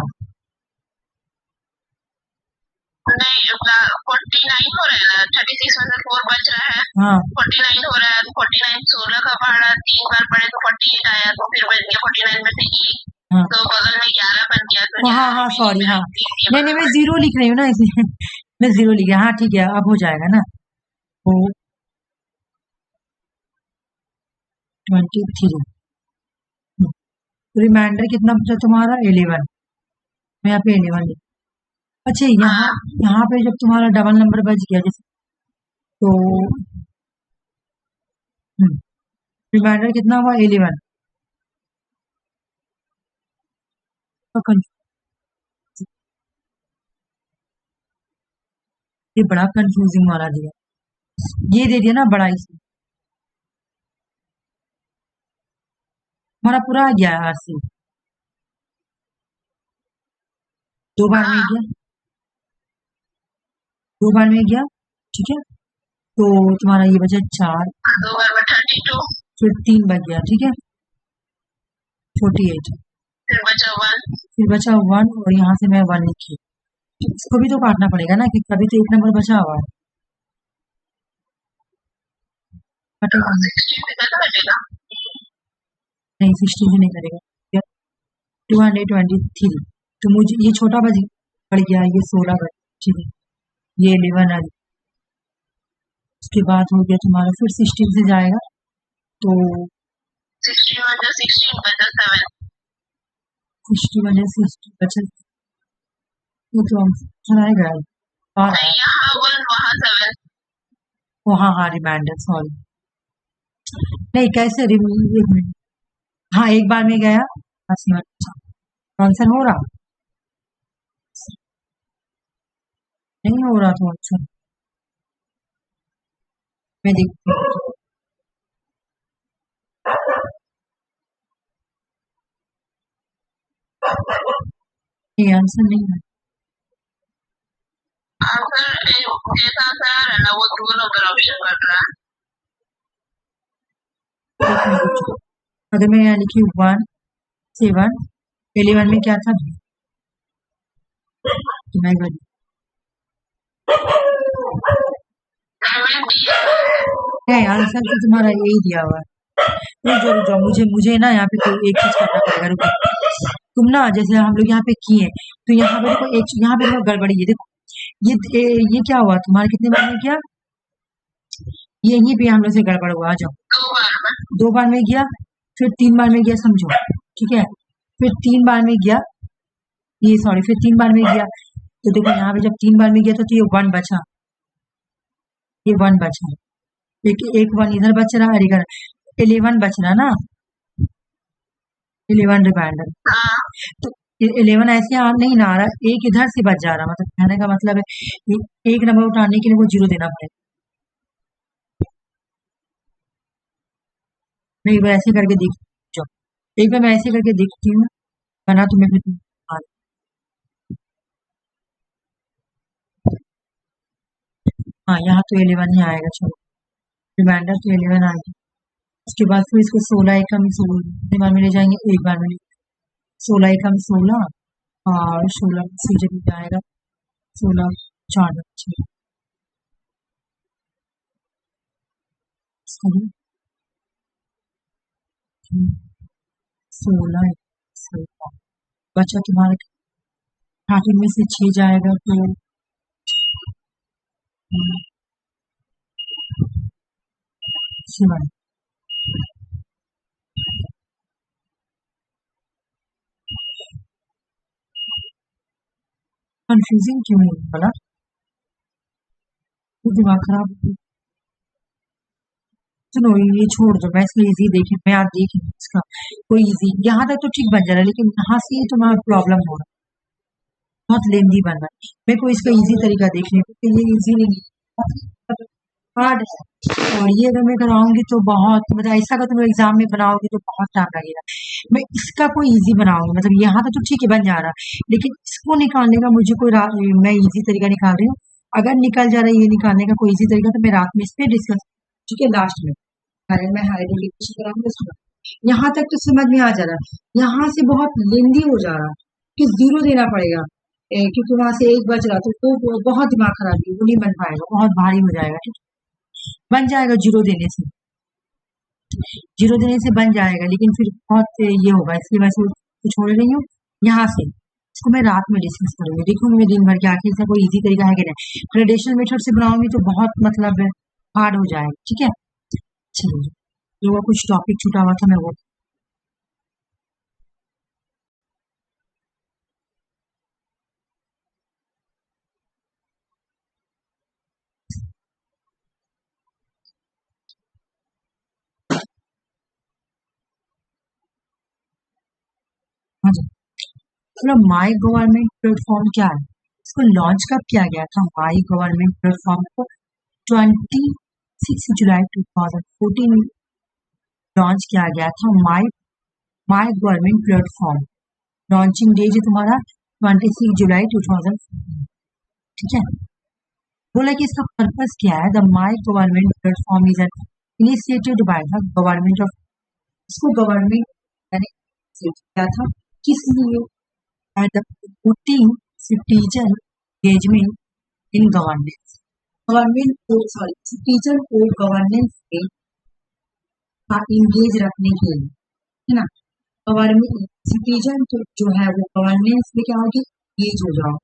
[SPEAKER 2] नहीं 49 हो रहा है, 36 में से 4 बच रहा है,
[SPEAKER 1] हाँ
[SPEAKER 2] 49 हो रहा है, 49 16 का पढ़ा, 3 बार पढ़े तो 48 आया, तो फिर बच गया 49 में से 1,
[SPEAKER 1] हाँ
[SPEAKER 2] तो बगल में 11 बन गया, तो
[SPEAKER 1] हाँ हाँ सॉरी, हाँ नहीं मैं 0 लिख रही हूँ ना, इसलिए मैं 0 लिख गया। हाँ ठीक है, अब हो जाएगा ना, तो 23, रिमाइंडर कितना बचा तुम्हारा 11, मैं यहाँ पे 11 लिख। अच्छा, यहाँ पे जब तुम्हारा डबल नंबर बच गया जैसे, तो रिमाइंडर कितना हुआ 11, ये बड़ा कंफ्यूजिंग वाला दिया, ये दे दिया ना बड़ा, इसमें हमारा पूरा आ गया है आरसी, 2 बार में गया, 2 बार में गया, ठीक है। तो तुम्हारा ये बचा 4,
[SPEAKER 2] 2 बार में 32,
[SPEAKER 1] फिर 3 बच गया, ठीक है, 48,
[SPEAKER 2] फिर बचा 1,
[SPEAKER 1] फिर बचा 1, और यहाँ से मैं 1 लिखी, इसको भी तो काटना पड़ेगा ना, कि कभी तो एक नंबर बचा हुआ है, कटेगा
[SPEAKER 2] 16 से कैसे कटेगा,
[SPEAKER 1] नहीं, 16 से नहीं करेगा, 223, तो मुझे ये छोटा बच पड़ गया, ये 16 बच, ठीक है, ये 11 आ गया। उसके बाद हो गया तुम्हारा, फिर 16 से जाएगा, तो
[SPEAKER 2] 16 बचा 16 बचा 7,
[SPEAKER 1] 60 वजह से 60 बचा, ये तो हम सुनाएगा, और
[SPEAKER 2] नहीं यहाँ 1 वहाँ 7,
[SPEAKER 1] हाँ हाँ रिमाइंडर, सॉरी, नहीं कैसे एक मिनट, हाँ, एक बार में गया 10 मिनट। अच्छा आंसर हो रहा नहीं हो रहा तो अच्छा मैं देखती हूँ। ये आंसर नहीं है।
[SPEAKER 2] आंसर जैसा आंसर आ रहा है ना वो दोनों का ऑप्शन बन रहा है।
[SPEAKER 1] एक मिनट रुको। अगर मैं यहाँ लिखी 1 7 11 में क्या था तो मैं कर है आंसर तो तुम्हारा यही दिया हुआ है। रुक जाओ मुझे ना यहाँ पे कोई एक चीज करना पड़ेगा। रुको तुम ना जैसे हम लोग यहाँ पे किए तो यहाँ पे देखो एक यहाँ पे देखो गड़बड़ी है। देखो ये क्या हुआ तुम्हारा कितने बार में किया यहीं पे हम लोग से गड़बड़ हुआ। आ जाओ 2 बार में गया फिर 3 बार में गया समझो ठीक है फिर 3 बार में गया ये सॉरी फिर 3 बार में गया तो देखो यहाँ पे जब 3 बार में गया तो ये 1 बचा ये 1 बचा एक 1 इधर बच रहा है इधर 11 बच रहा ना 11 रिमाइंडर तो 11 ऐसे नहीं ना आ रहा एक इधर से बच जा रहा मतलब कहने का मतलब है एक नंबर उठाने के लिए वो 0 देना पड़ेगा। मैं एक बार ऐसे करके देखती हूँ एक बार मैं ऐसे करके देखती हूँ बना तो मैं फिर हाँ यहाँ तो 11 ही आएगा। चलो रिमाइंडर तो 11 आएगा उसके बाद फिर इसको 16 एकम 16 बार में ले जाएंगे एक बार में 16 एकम 16 और 16 सी जब जाएगा 16 4 16 बचा तुम्हारा 13 में से 6 जाएगा तो सेवन कंफ्यूजिंग क्यों है वाला दिमाग खराब सुनो ये छोड़ दो मैं इसको इजी देखी मैं आज देखी इसका कोई इजी यहाँ तक तो ठीक बन जा रहा है लेकिन यहाँ से तुम्हारा प्रॉब्लम हो रहा है बहुत लेंदी बन रहा है मेरे को इसका इजी तरीका देखने क्योंकि ये इजी नहीं है हार्ड है और ये अगर मैं कराऊंगी तो बहुत मतलब ऐसा अगर तुम एग्जाम में बनाओगी तो बहुत टाइम लगेगा। मैं इसका कोई इजी बनाऊंगी मतलब यहाँ तक तो ठीक है बन जा रहा है लेकिन इसको निकालने का मुझे मैं इजी तरीका निकाल रही हूँ। अगर निकल जा रहा है ये निकालने का कोई इजी तरीका तो मैं रात में इस पे डिस्कस ठीक है लास्ट में अरे मैं हाइड्रोलिकेशन कराऊंगी इसको यहाँ तक तो समझ में आ जा रहा है यहाँ से बहुत लेंदी हो जा रहा है कि 0 देना पड़ेगा क्योंकि वहां से एक बच रहा तो वो बहुत दिमाग खराब है वो नहीं बन पाएगा बहुत भारी हो जाएगा ठीक बन जाएगा 0 देने से 0 देने से बन जाएगा लेकिन फिर बहुत ये होगा इसलिए मैं इसको छोड़ रही हूँ यहाँ से इसको मैं रात में डिस्कस करूंगी देखूंगी मैं दिन भर के आखिर से कोई इजी तरीका है कि नहीं ट्रेडिशनल मेथड से बनाऊंगी तो बहुत मतलब हार्ड हो जाएगा ठीक है। चलिए जो कुछ टॉपिक छूटा हुआ था मैं वो हाँ जी चलो माई गवर्नमेंट प्लेटफॉर्म क्या है इसको लॉन्च कब किया गया था माई गवर्नमेंट प्लेटफॉर्म को 26 जुलाई 2014 में लॉन्च किया गया था my government platform launching day जो तुम्हारा 26 जुलाई 2014 ठीक है। बोला कि इसका पर्पस क्या है the my government platform is an initiated by the government of इसको गवर्नमेंट ने किया था किस लिए the putting citizen engagement in governance government को सॉरी सिटीजन को गवर्नेंस में इंगेज रखने के लिए है ना गवर्नमेंट सिटीजन तो जो है वो गवर्नेंस में क्या होगी इंगेज हो जाओ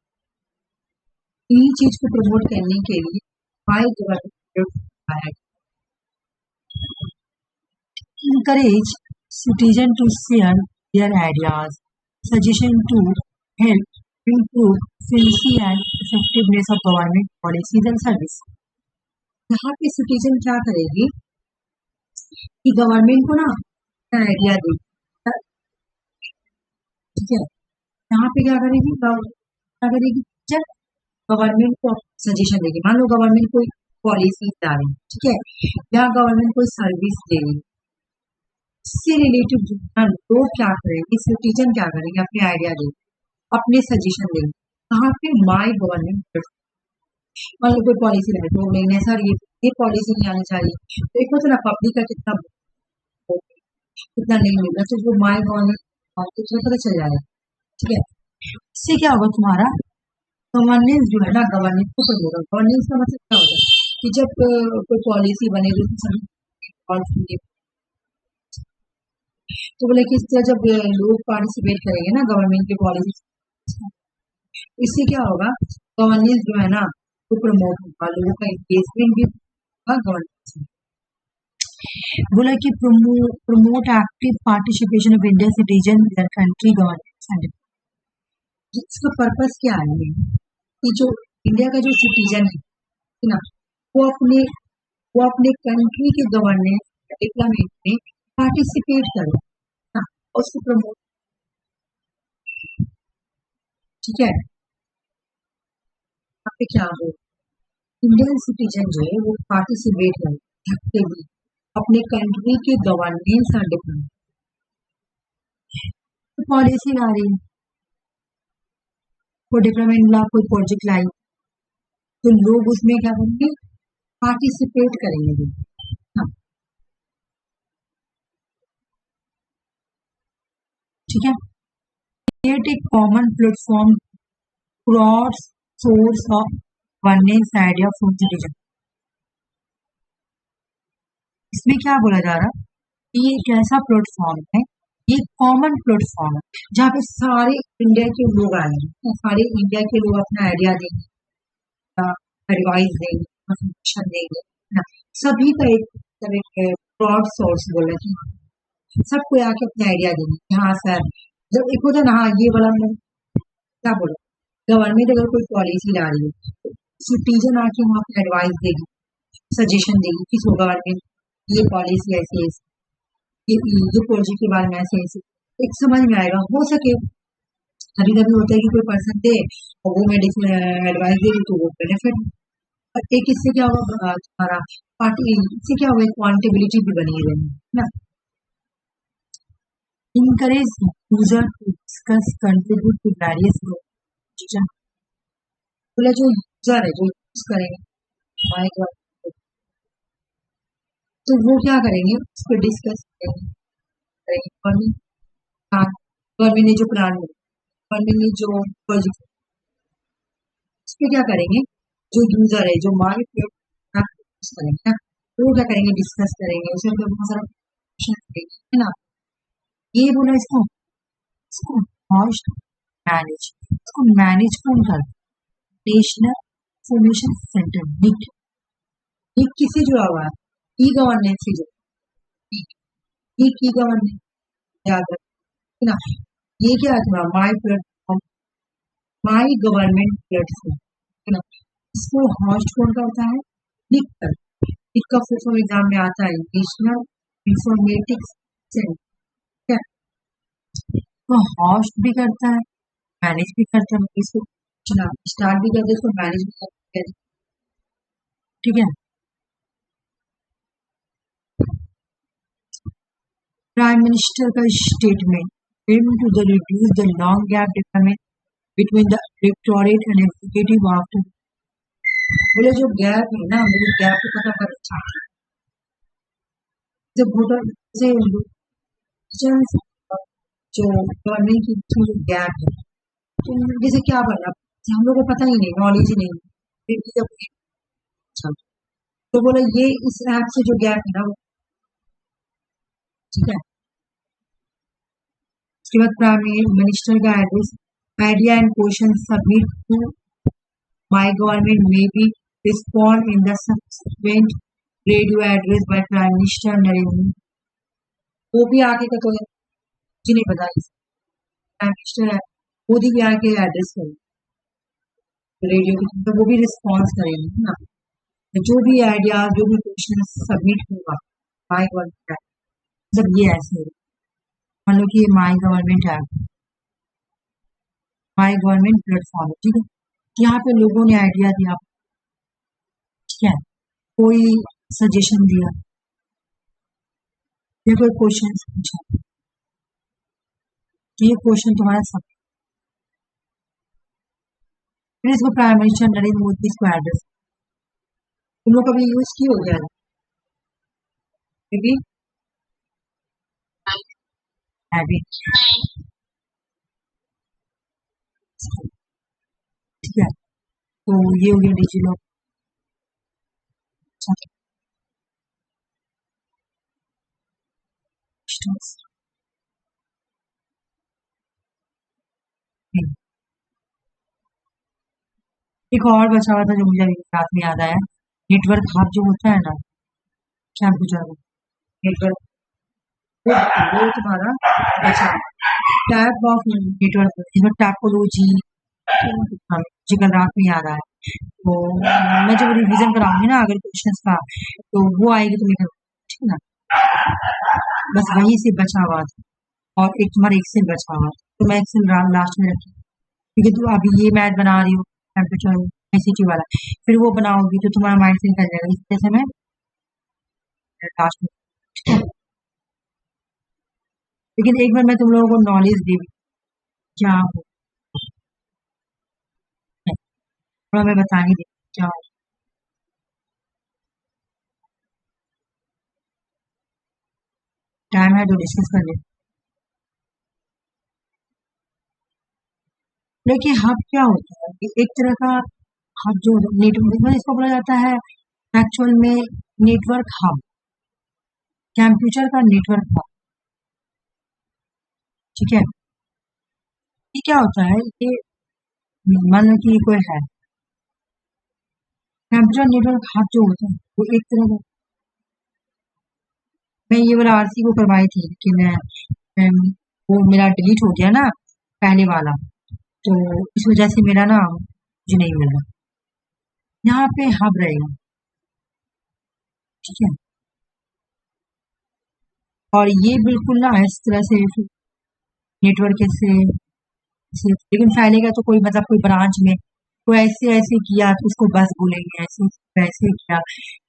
[SPEAKER 1] इन्हीं चीज को प्रमोट करने के लिए my government encourage citizens to share their ideas, suggestion to help improve efficiency and effectiveness of government policies and service. यहाँ पे सिटीजन क्या करेगी कि गवर्नमेंट को ना आइडिया दे ठीक है। यहाँ पे क्या करेगी टीचर, गवर्नमेंट को सजेशन देगी। मान लो गवर्नमेंट कोई पॉलिसी ला रही है, ठीक है, या गवर्नमेंट कोई सर्विस दे रही है, इससे रिलेटेड लोग क्या करेंगे, सिटीजन क्या करेंगे, अपने आइडिया देंगे, अपने सजेशन देंगे। कहाँ पे? My government. मान लो कोई पॉलिसी लाई तो नहीं सर ये पॉलिसी नहीं आनी चाहिए, तो एक होता ना पब्लिक का कितना नहीं मिल रहा, तो वो माई गवर्नमेंट तुम्हें पता चल जाएगा, ठीक है। इससे क्या होगा, तुम्हारा गवर्नेंस जो है ना, गवर्नेंस को होगा। गवर्नेंस का मतलब क्या होता है कि जब कोई पॉलिसी बनेगी तो सभी, तो बोले कि इससे जब लोग पार्टिसिपेट करेंगे ना गवर्नमेंट की पॉलिसी, इससे क्या होगा, गवर्नेंस जो है ना वो प्रमोट होगा, लोगों का एंगेजमेंट भी होगा गवर्नेंस में। बोला कि promote active participation of India citizen in country governance. इसका पर्पस क्या है कि जो इंडिया का जो सिटीजन है ना, वो अपने कंट्री के गवर्नेंस डेवलपमेंट में पार्टिसिपेट करे ना, उसको प्रमोट, ठीक है। यहाँ पे क्या हो, इंडियन सिटीजन जो है वो पार्टिसिपेट करे एक्टिवली अपने कंट्री के गवर्नेंस और डेवलपमेंट। तो पॉलिसी ला रही, कोई डेवलपमेंट ला, कोई प्रोजेक्ट लाई, तो लोग उसमें क्या करेंगे, पार्टिसिपेट करेंगे। हाँ, ठीक है। Create a common platform cross source of governance idea from citizen. इसमें क्या बोला जा रहा है, ये एक ऐसा प्लेटफॉर्म है, ये कॉमन प्लेटफॉर्म है जहाँ पे सारे इंडिया के लोग आएंगे, तो सारे इंडिया के लोग अपना आइडिया देंगे, एडवाइस देंगे, सजेशन देंगे ना, सभी का एक ब्रॉड सोर्स बोला कि सबको आके अपने आइडिया देंगे। हाँ सर, जब एक होता ना, हाँ ये वाला मैं क्या बोला, गवर्नमेंट अगर कोई पॉलिसी ला रही है, सिटीजन आके वहाँ पे एडवाइस देगी, सजेशन देगी कि सो गवर्नमेंट ये पॉलिसी ऐसे ये प्रोजेक्ट के बारे में ऐसे एक समझ में आएगा। हो सके कभी कभी होता है कि कोई पर्सन दे और वो मेडिसिन एडवाइस देगी तो वो बेनिफिट, और एक इससे क्या होगा, तुम्हारा पार्टी, इससे क्या होगा, अकाउंटेबिलिटी भी बनी रहेगी ना। encourage user to discuss, contribute to various groups। बोला जो यूजर है, जो यूज करेंगे माइक्रोसॉफ्ट, तो वो क्या करेंगे, उसको डिस्कस करेंगे। गवर्नमेंट ने जो प्लान, गवर्नमेंट ने जो प्रोजेक्ट, उस पर क्या करेंगे, जो यूजर है, जो माइक्रोसॉफ्ट यूज करेंगे ना, तो वो क्या करेंगे, डिस्कस करेंगे, उसमें बहुत सारा क्वेश्चन करेंगे, है ना। ये बोला इसको होस्ट मैनेज, इसको मैनेज कौन कर, नेशनल इंफॉर्मेशन सेंटर निक। निक किससे जुड़ा हुआ है, ई गवर्नेंस से जुड़ा, ई गवर्नेंस याद रखना ना। ये क्या है तुम्हारा माई प्लेटफॉर्म, माई गवर्नमेंट प्लेटफॉर्म, है ना। इसको होस्ट कौन करता है, निक कर। निक का फुल फॉर्म एग्जाम में आता है नेशनल इंफॉर्मेटिक्स सेंटर, तो होस्ट भी करता है, मैनेज भी करता है, इसको स्टार्ट भी करते, इसको मैनेज भी करते हैं, ठीक है। प्राइम मिनिस्टर का statement aim to the reduce the long gap difference between the electorate and executive after. बोले जो गैप है ना, वो गैप को पता करना चाहते हैं, जब वोटर से जो गवर्नमेंट की जो गैप है, तो जैसे क्या बनना, हम लोग को पता ही नहीं, नॉलेज ही नहीं, तो बोले ये इस ऐप से जो गैप है ना वो, ठीक है। उसके बाद प्राइम मिनिस्टर का address, idea and question submit to my government may be respond in the subsequent radio address by prime minister Narendra. वो भी आगे का तो मुझे नहीं पता, प्राइम मिनिस्टर मोदी भी आके एड्रेस करेंगे रेडियो की, तो वो भी रिस्पॉन्स करेंगे, है ना। जो भी आइडिया, जो भी क्वेश्चन सबमिट होगा माई गवर्नमेंट, जब ये ऐसे मान लो कि ये my government app, my government platform, ठीक है। यहाँ पे लोगों ने आइडिया दिया, ठीक है, कोई सजेशन दिया या कोई क्वेश्चन पूछा, तो ये क्वेश्चन तुम्हारा सब, फिर इसको प्राइम मिनिस्टर नरेंद्र मोदी इसको एड्रेस, तुम लोग कभी यूज की हो गया बेबी, हैवी, ठीक है। तो ये हो गया डिजी लॉकर, एक और बचा हुआ था जो मुझे रात में याद आया, नेटवर्क हब जो होता है ना, क्या पूछा नेटवर्क, वो तुम्हारा बचा टाइप ऑफ नेटवर्क, इसमें टैपोलॉजी मुझे कल रात में याद आया। तो मैं जब रिवीजन कराऊंगी ना अगर क्वेश्चंस का, तो वो आएगी तो लिखा, ठीक है ना। बस वहीं से बचा हुआ था, और एक तुम्हारा एक्सेल बचा हुआ, तो मैं एक्सेल लास्ट में रखी, क्योंकि तुम अभी ये मैथ बना रही हो टेम्परेचर ICT वाला, फिर वो बनाओगी तो तुम्हारा माइंड से निकल जाएगा, इस तरह से मैं लास्ट में, ठीक है। लेकिन एक बार मैं तुम लोगों को नॉलेज दी क्या हो, थोड़ा मैं बता ही दी क्या हो। टाइम है तो डिस्कस कर ले। देखिए हब क्या होता है कि एक तरह का हब जो नेटवर्क, इसको बोला जाता है एक्चुअल में नेटवर्क हब, कंप्यूटर का नेटवर्क हब, ठीक है। ये क्या होता है कि मान लो कि कोई है कंप्यूटर नेटवर्क हब जो होता है वो एक तरह का, मैं ये वाला RC को करवाई थी लेकिन वो मेरा डिलीट हो गया ना पहले वाला, तो इस वजह से मेरा ना मुझे नहीं मिल रहा। यहाँ पे हब रहेगा, ठीक है, और ये बिल्कुल ना इस तरह से नेटवर्क से, लेकिन फैलेगा तो कोई मतलब कोई ब्रांच में कोई ऐसे ऐसे किया तो उसको बस बोलेंगे, ऐसे वैसे किया,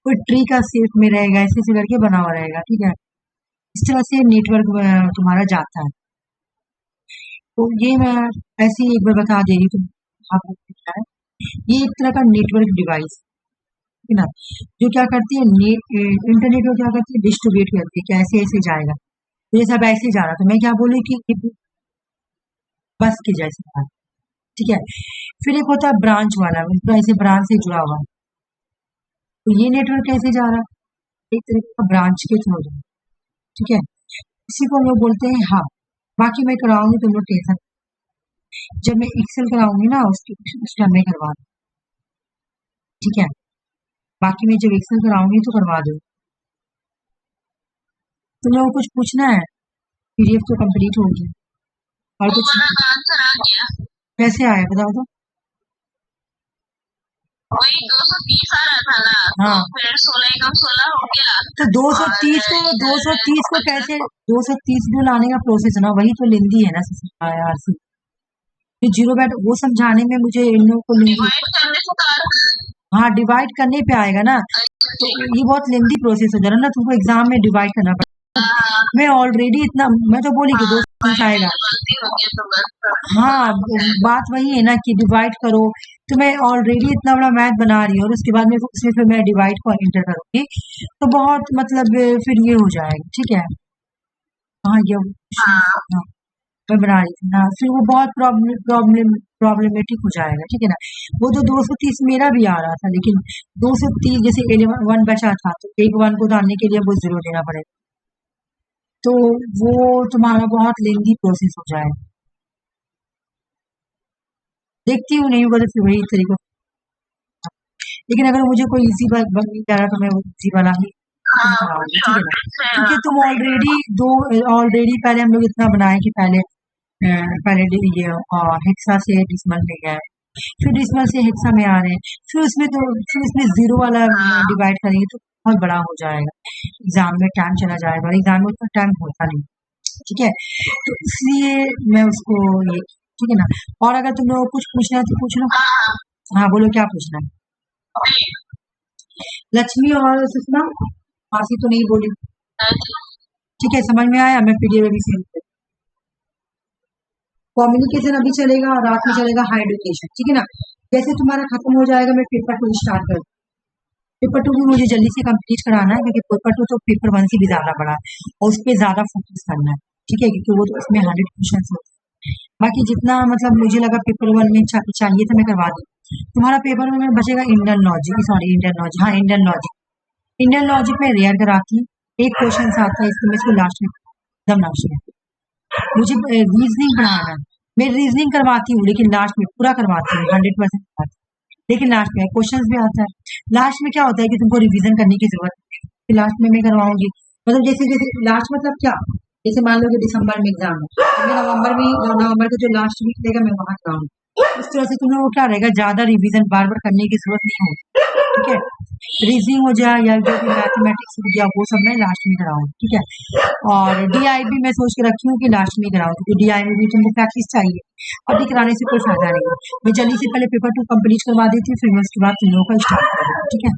[SPEAKER 1] कोई ट्री का शेप में रहेगा, ऐसे ऐसे करके बना हुआ रहेगा, ठीक है। इस तरह से नेटवर्क तुम्हारा जाता है। तो ये मैं ऐसे ही एक बार बता दे रही हूँ, आपको क्या है, ये एक तरह का नेटवर्क डिवाइस है ना, जो क्या करती है इंटरनेट को क्या करती है, डिस्ट्रीब्यूट करती है कि ऐसे ऐसे जाएगा, तो ये सब ऐसे जा रहा, तो मैं क्या बोली कि बस के जैसे, ठीक है। फिर एक होता है ब्रांच वाला, तो ऐसे ब्रांच से जुड़ा हुआ, तो ये नेटवर्क कैसे जा रहा है, एक तरीके का ब्रांच के थ्रू, ठीक है। इसी को हम लोग बोलते हैं हब। बाकी मैं कराऊंगी तुम लोग टेंशन, जब मैं एक्सेल कराऊंगी ना उसका मैं करवा दूँ, ठीक है। बाकी मैं जब एक्सेल कराऊंगी तो करवा दो। तुम लोगों को कुछ पूछना है, PDF तो कंप्लीट होगी, और कुछ
[SPEAKER 2] आंसर आ गया,
[SPEAKER 1] कैसे आया बताओ तो।
[SPEAKER 2] वही 230 आ रहा था ना,
[SPEAKER 1] हाँ,
[SPEAKER 2] तो फिर 16 कम 16 हो गया,
[SPEAKER 1] तो 230 को कैसे 230 को लाने का प्रोसेस है ना, वही तो लेंदी है ना RC, ये जीरो बैट वो समझाने में मुझे इन लोगों को
[SPEAKER 2] डिवाइड करने से
[SPEAKER 1] हाँ डिवाइड करने पे आएगा ना, तो ये बहुत लेंदी प्रोसेस हो जा रहा है ना, तुमको एग्जाम में डिवाइड करना पड़ेगा। मैं ऑलरेडी इतना, मैं तो बोली कि 230 आएगा, हाँ बात वही है ना कि डिवाइड करो, तो मैं ऑलरेडी इतना बड़ा मैथ बना रही हूँ और उसके बाद में उसमें फिर मैं डिवाइड को इंटर करूंगी, तो बहुत मतलब फिर ये हो जाएगा, ठीक है। हाँ ये हाँ मैं बना रही थी ना, फिर वो बहुत प्रॉब्लमेटिक हो जाएगा, ठीक है ना। वो तो 230 मेरा भी आ रहा था, लेकिन 230 जैसे 1 बचा था, तो एक 1 को डालने के लिए वो 0 देना पड़ेगा, तो वो तुम्हारा बहुत लेंदी प्रोसेस हो जाएगा। देखती हूँ नहीं होगा तो फिर वही तरीका, लेकिन अगर मुझे कोई इजी बन नहीं जा रहा तो मैं वो इजी वाला ही कराऊंगी, ठीक है ना। क्योंकि तुम ऑलरेडी पहले हम लोग इतना बनाए कि पहले ये हेक्सा से डिसमल में गए, फिर डिसमल से हेक्सा में आ रहे हैं, फिर इसमें 0 वाला डिवाइड करेंगे तो बहुत बड़ा हो जाएगा, एग्जाम में टाइम चला जाएगा, और एग्जाम में उतना टाइम होता नहीं, ठीक है। तो इसलिए मैं उसको ये ठीक है ना। और अगर तुम लोग कुछ पूछना है तो पूछ लो।
[SPEAKER 2] हाँ
[SPEAKER 1] हाँ बोलो क्या पूछना है।
[SPEAKER 2] जी,
[SPEAKER 1] लक्ष्मी और सुषमा फांसी तो नहीं बोली,
[SPEAKER 2] नहीं,
[SPEAKER 1] ठीक है, समझ में आया। मैं पीडीएफ अभी सेंड कर, कम्युनिकेशन अभी चलेगा और रात में चलेगा हाई एजुकेशन, ठीक है ना। जैसे तुम्हारा खत्म हो जाएगा मैं पेपर 2 स्टार्ट कर, पेपर 2 भी मुझे जल्दी से कंप्लीट कराना है क्योंकि पेपर 2 तो पेपर 1 से भी ज्यादा बड़ा है और उस पर ज्यादा फोकस करना है, ठीक है, क्योंकि वो तो उसमें 100 क्वेश्चन होते हैं। बाकी जितना मतलब मुझे लगा पेपर 1 में चाहिए था मैं करवा दूँ। तुम्हारा पेपर 1 में बचेगा Indian logic, sorry Indian logic, हाँ इंडियन लॉजिक। इंडियन लॉजिक में रेयर कराती है, एक क्वेश्चन आता है इसमें, इसको लास्ट में एकदम लास्ट में। मुझे रीजनिंग पढ़ाना है, मैं रीजनिंग करवाती हूँ लेकिन लास्ट में पूरा करवाती हूँ 100% करवाती हूँ, लेकिन लास्ट में क्वेश्चन भी आता है। लास्ट में क्या होता है कि तुमको रिवीजन करने की जरूरत नहीं है, फिर लास्ट में मैं करवाऊंगी। मतलब जैसे जैसे लास्ट मतलब क्या, जैसे मान लो कि दिसंबर में एग्जाम है तो मैं नवंबर का जो लास्ट वीक रहेगा मैं वहां कराऊंगी। इस तरह से तुम्हें वो क्या रहेगा, ज्यादा रिवीजन बार बार करने की जरूरत नहीं होगी, ठीक है। रीजनिंग हो जाए या जो भी मैथमेटिक्स हो गया वो सब मैं लास्ट में कराऊंगी, ठीक है। और डीआई भी मैं सोच के रखी हूँ कि लास्ट में कराऊँ क्योंकि डीआई में भी तुमको प्रैक्टिस चाहिए, अभी कराने से कोई फायदा नहीं है। मैं जल्दी से पहले पेपर 2 कंप्लीट करवा देती हूँ फिर मैं उसके बाद तुम लोगों का स्टार्ट कर दूँगी, ठीक है।